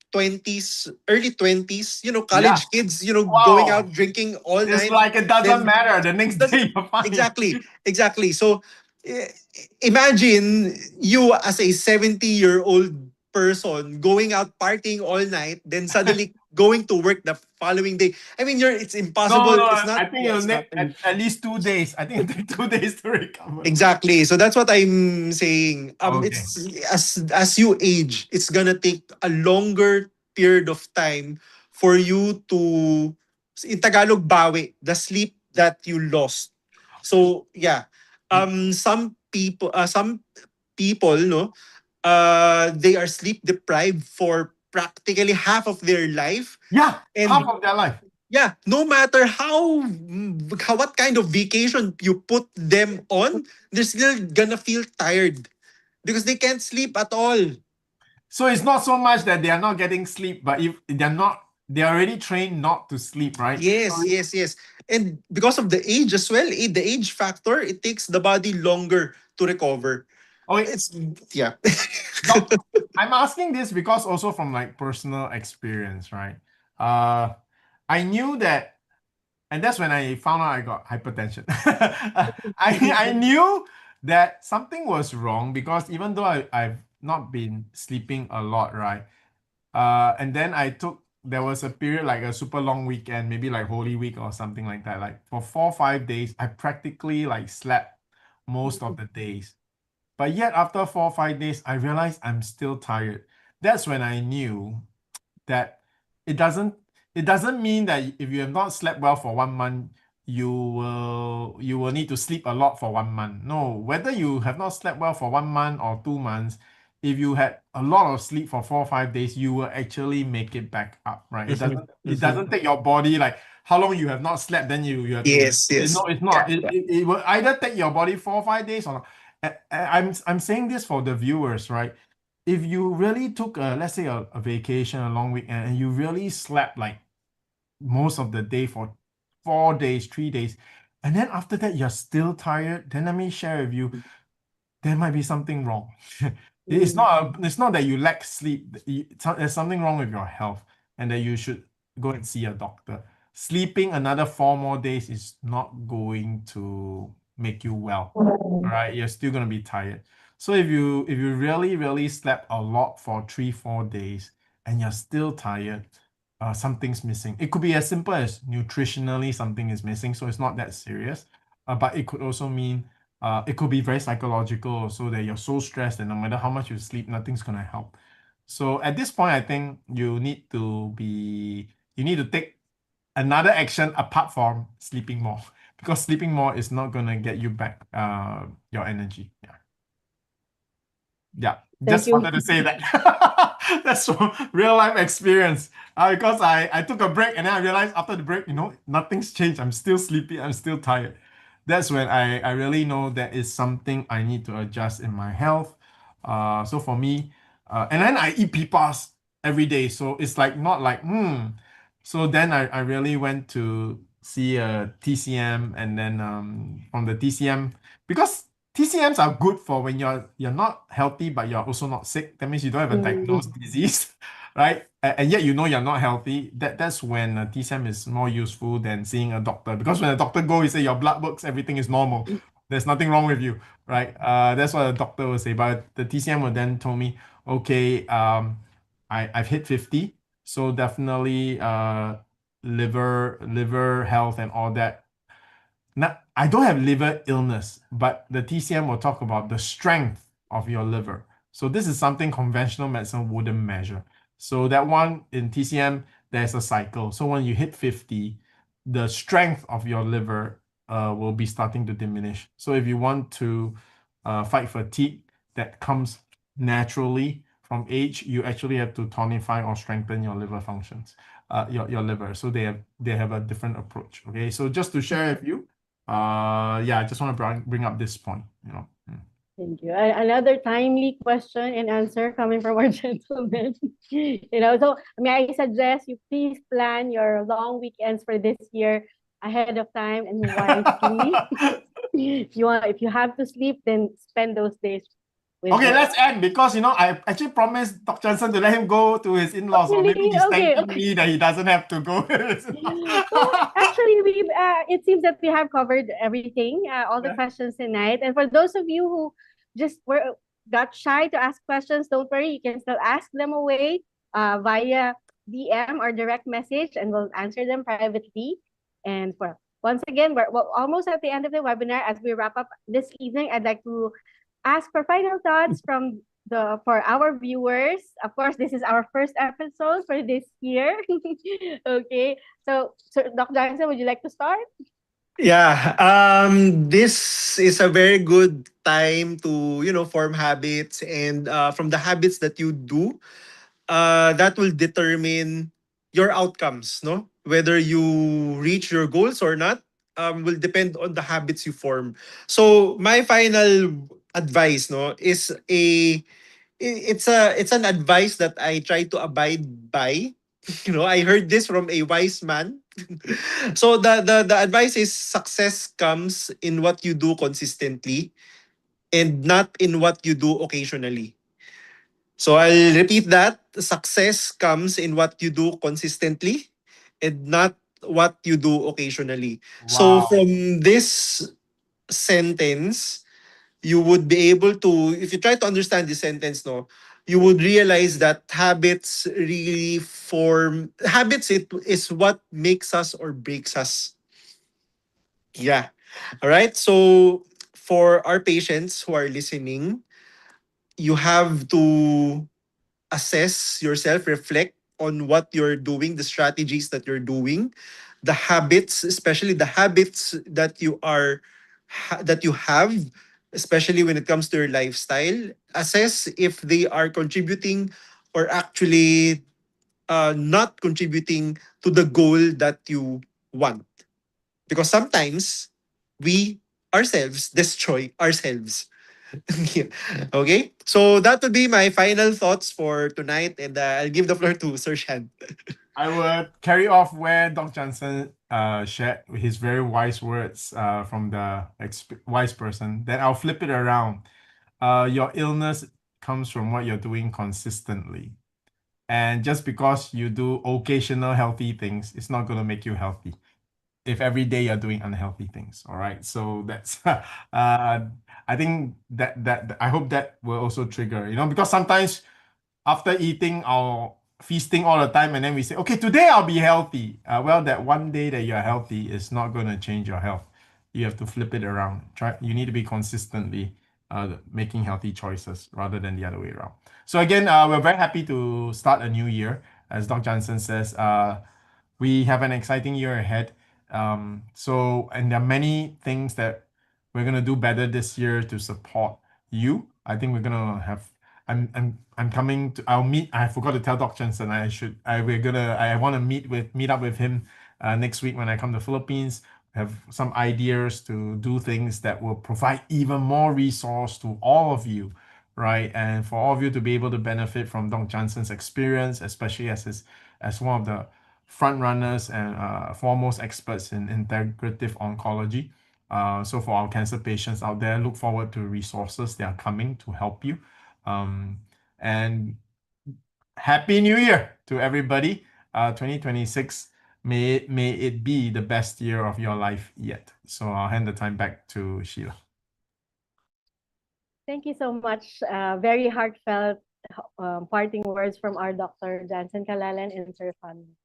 20s, early 20s, Yeah. college kids, going Wow. out drinking all It's night. like it doesn't Then matter. The next does day you're fine. exactly. So eh, imagine you as a 70-year-old person going out partying all night, then suddenly going to work the following day. I mean, it's impossible. No, It's not. I think Yeah, it'll it's not. take at least 2 days. I think it'll take 2 days to recover. Exactly. So that's what I'm saying. Okay. It's as you age, it's gonna take a longer period of time for you to, in Tagalog, bawi the sleep that you lost. So yeah, some people, no, they are sleep deprived for practically half of their life, Yeah, half and of their life. yeah, no matter how what kind of vacation you put them on, they're still gonna feel tired because they can't sleep at all. So it's not so much that they are not getting sleep, but if they're already trained not to sleep, right? Yes, yes, yes. And because of the age as well, the age factor, it takes the body longer to recover. Okay, It's yeah. Doc, I'm asking this because also from like personal experience, right? Uh, I knew that, and that's when I found out I got hypertension. I knew that something was wrong, because even though I've not been sleeping a lot, right? And then there was a period like a super long weekend, maybe like Holy Week or something like that. Like for 4 or 5 days, I practically like slept most of the days. But yet after 4 or 5 days, I realized I'm still tired. That's when I knew that it doesn't it doesn't mean that if you have not slept well for 1 month, you will need to sleep a lot for 1 month. No, whether you have not slept well for 1 month or 2 months, if you had a lot of sleep for 4 or 5 days, you will actually make it back up, right? It Mhm, doesn't it mhm. doesn't take your body like how long you have not slept, then you have to. Yes, yes. No, it's not. It will either take your body 4 or 5 days or not. I'm saying this for the viewers, right? If you really took let's say a vacation, a long weekend, and you really slept like most of the day for 4 days, 3 days, and then after that you're still tired, then let me share with you, there might be something wrong. It's not that you lack sleep. There's something wrong with your health, and that you should go and see a doctor. Sleeping another 4 more days is not going to make you well. All right, you're still gonna be tired. So if you really really slept a lot for 3 4 days and you're still tired, something's missing. It could be as simple as nutritionally something is missing, so it's not that serious. But it could also mean it could be very psychological, so that you're so stressed that no matter how much you sleep, nothing's gonna help. So at this point, I think you need to take another action apart from sleeping more, because sleeping more is not gonna get you back your energy. Yeah. Yeah, Thank just you. wanted to say that. That's from real life experience. Because I took a break and then I realized after the break, nothing's changed. I'm still sleepy. I'm still tired. That's when I really know that is something I need to adjust in my health. So for me, and then I eat PPARs every day. So it's like not like, So then I really went to see a TCM, and then from the TCM, because TCMs are good for when you're not healthy, but you're also not sick. That means you don't have a diagnosed disease, right? And yet you're not healthy. That's when a TCM is more useful than seeing a doctor. Because when a doctor goes, he say your blood works, everything is normal. There's nothing wrong with you, right? That's what a doctor will say. But the TCM will then told me, okay, I've hit 50, so definitely liver health and all that. Now, I don't have liver illness, but the TCM will talk about the strength of your liver. So this is something conventional medicine wouldn't measure. So that one in TCM, there's a cycle. So when you hit 50, the strength of your liver will be starting to diminish. So if you want to fight fatigue that comes naturally from age, you actually have to tonify or strengthen your liver functions, your liver. So they have a different approach. Okay, so just to share with you, yeah, I just want to bring up this point. Thank you. Another timely question and answer coming from our gentleman. So may I suggest you please plan your long weekends for this year ahead of time and wisely. If you have to sleep, then spend those days with Okay, your let's end, because I actually promised Dr. Johnson to let him go to his in-laws, or maybe Really? he's Okay, thanking okay. me that he doesn't have to go. Well, actually, it seems that we have covered everything, all the Yeah. questions tonight. And for those of you who just got shy to ask questions, don't worry, you can still ask them away via DM or direct message, and we'll answer them privately. And for once again, we're almost at the end of the webinar. As we wrap up this evening, I'd like to ask for final thoughts from for our viewers. Of course, this is our first episode for this year. Okay. So Dr. Johnson, would you like to start? Yeah, this is a very good time to, form habits, and from the habits that you do, that will determine your outcomes, no? Whether you reach your goals or not, will depend on the habits you form. So my final advice, no, is it's an advice that I try to abide by. I heard this from a wise man. So the advice is success comes in what you do consistently and not in what you do occasionally. So I'll repeat that. Success comes in what you do consistently and not what you do occasionally. So Wow. from this sentence, you would be able to, if you try to understand this sentence, no, you would realize that habits, it is what makes us or breaks us. Yeah. All right. So for our patients who are listening, you have to assess yourself, reflect on what you're doing, the strategies that you're doing, the habits, especially the habits that that you have, especially when it comes to your lifestyle. Assess if they are contributing or actually not contributing to the goal that you want. Because sometimes we ourselves destroy ourselves. Yeah. Okay, so that would be my final thoughts for tonight, and I'll give the floor to Sir Shan. I would carry off where Dr. Johnson shared his very wise words from the wise person. Then I'll flip it around. Your illness comes from what you're doing consistently. And just because you do occasional healthy things, it's not going to make you healthy. If every day you're doing unhealthy things, all right. So that's I think that I hope that will also trigger, because sometimes after eating or feasting all the time, and then we say, okay, today I'll be healthy. Well, that one day that you're healthy is not going to change your health. You have to flip it around. You need to be consistently making healthy choices rather than the other way around. So again, we're very happy to start a new year. As Doc Johnson says, we have an exciting year ahead. And there are many things that we're gonna do better this year to support you. I think we're gonna have. I'm coming to. I'll meet. I forgot to tell Doc Johnson. I want to meet up with him next week when I come to Philippines. Have some ideas to do things that will provide even more resource to all of you, right? And for all of you to be able to benefit from Doc Johnson's experience, especially as one of the front runners and foremost experts in integrative oncology. So for our cancer patients out there, look forward to resources that are coming to help you. And Happy New Year to everybody. 2026, may it be the best year of your life yet. So I'll hand the time back to Sheila. Thank you so much. Very heartfelt parting words from our Dr. Jansen Kalalan and Sir Fan.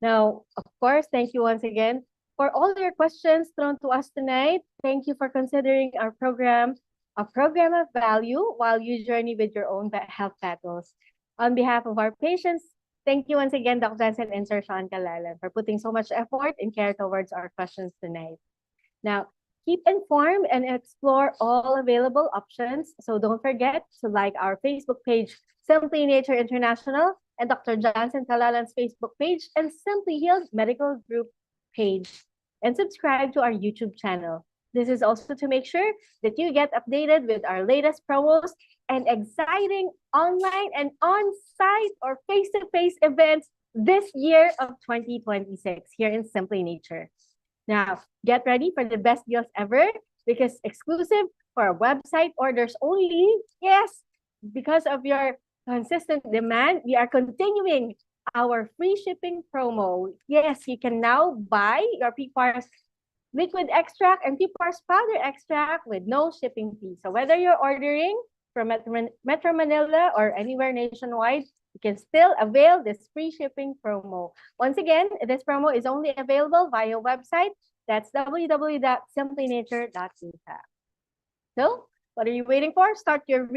Now, of course, thank you once again for all your questions thrown to us tonight. Thank you for considering our program a program of value while you journey with your own health battles. On behalf of our patients, thank you once again, Dr. Jansen and Sir Sean Kalalan, for putting so much effort and care towards our questions tonight. Now, keep informed and explore all available options. So don't forget to like our Facebook page, Simply Nature International, and Dr. Jansen Kalalan's Facebook page, and Simply Healed Medical Group page, and subscribe to our YouTube channel. This is also to make sure that you get updated with our latest promos and exciting online and on-site or face-to-face events this year of 2026 here in Simply Nature. Now, get ready for the best deals ever because exclusive for our website orders only. Yes, because of your consistent demand, we are continuing our free shipping promo. Yes, you can now buy your PPAR's liquid extract and PPAR's powder extract with no shipping fee. So whether you're ordering from Metro Manila or anywhere nationwide, you can still avail this free shipping promo. Once again, this promo is only available via website. That's www.simplynature.info. So, what are you waiting for? Start your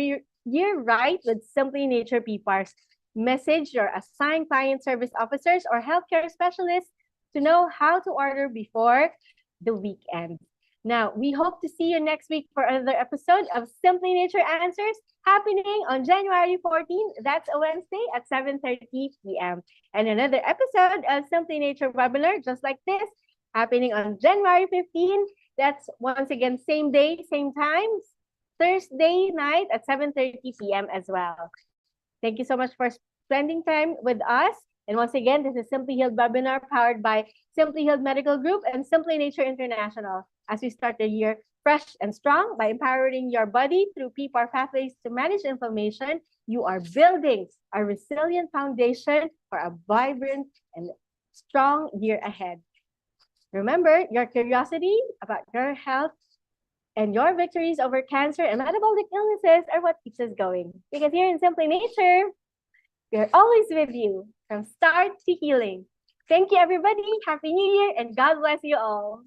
year right with Simply Nature PPARs. Message your assigned client service officers or healthcare specialists to know how to order before the weekend. Now, we hope to see you next week for another episode of Simply Nature Answers happening on January 14th. That's a Wednesday at 7:30 p.m. And another episode of Simply Nature webinar just like this happening on January 15th. That's once again same day, same time, Thursday night at 7:30 p.m. as well. Thank you so much for spending time with us. And once again, this is Simply Healed webinar powered by Simply Healed Medical Group and Simply Nature International as we start the year fresh and strong by empowering your body through PPAR pathways to manage inflammation. You are building a resilient foundation for a vibrant and strong year ahead. Remember, your curiosity about your health and your victories over cancer and metabolic illnesses are what keeps us going. Because here in Simply Nature, we're always with you from start to healing. Thank you, everybody. Happy New Year and God bless you all.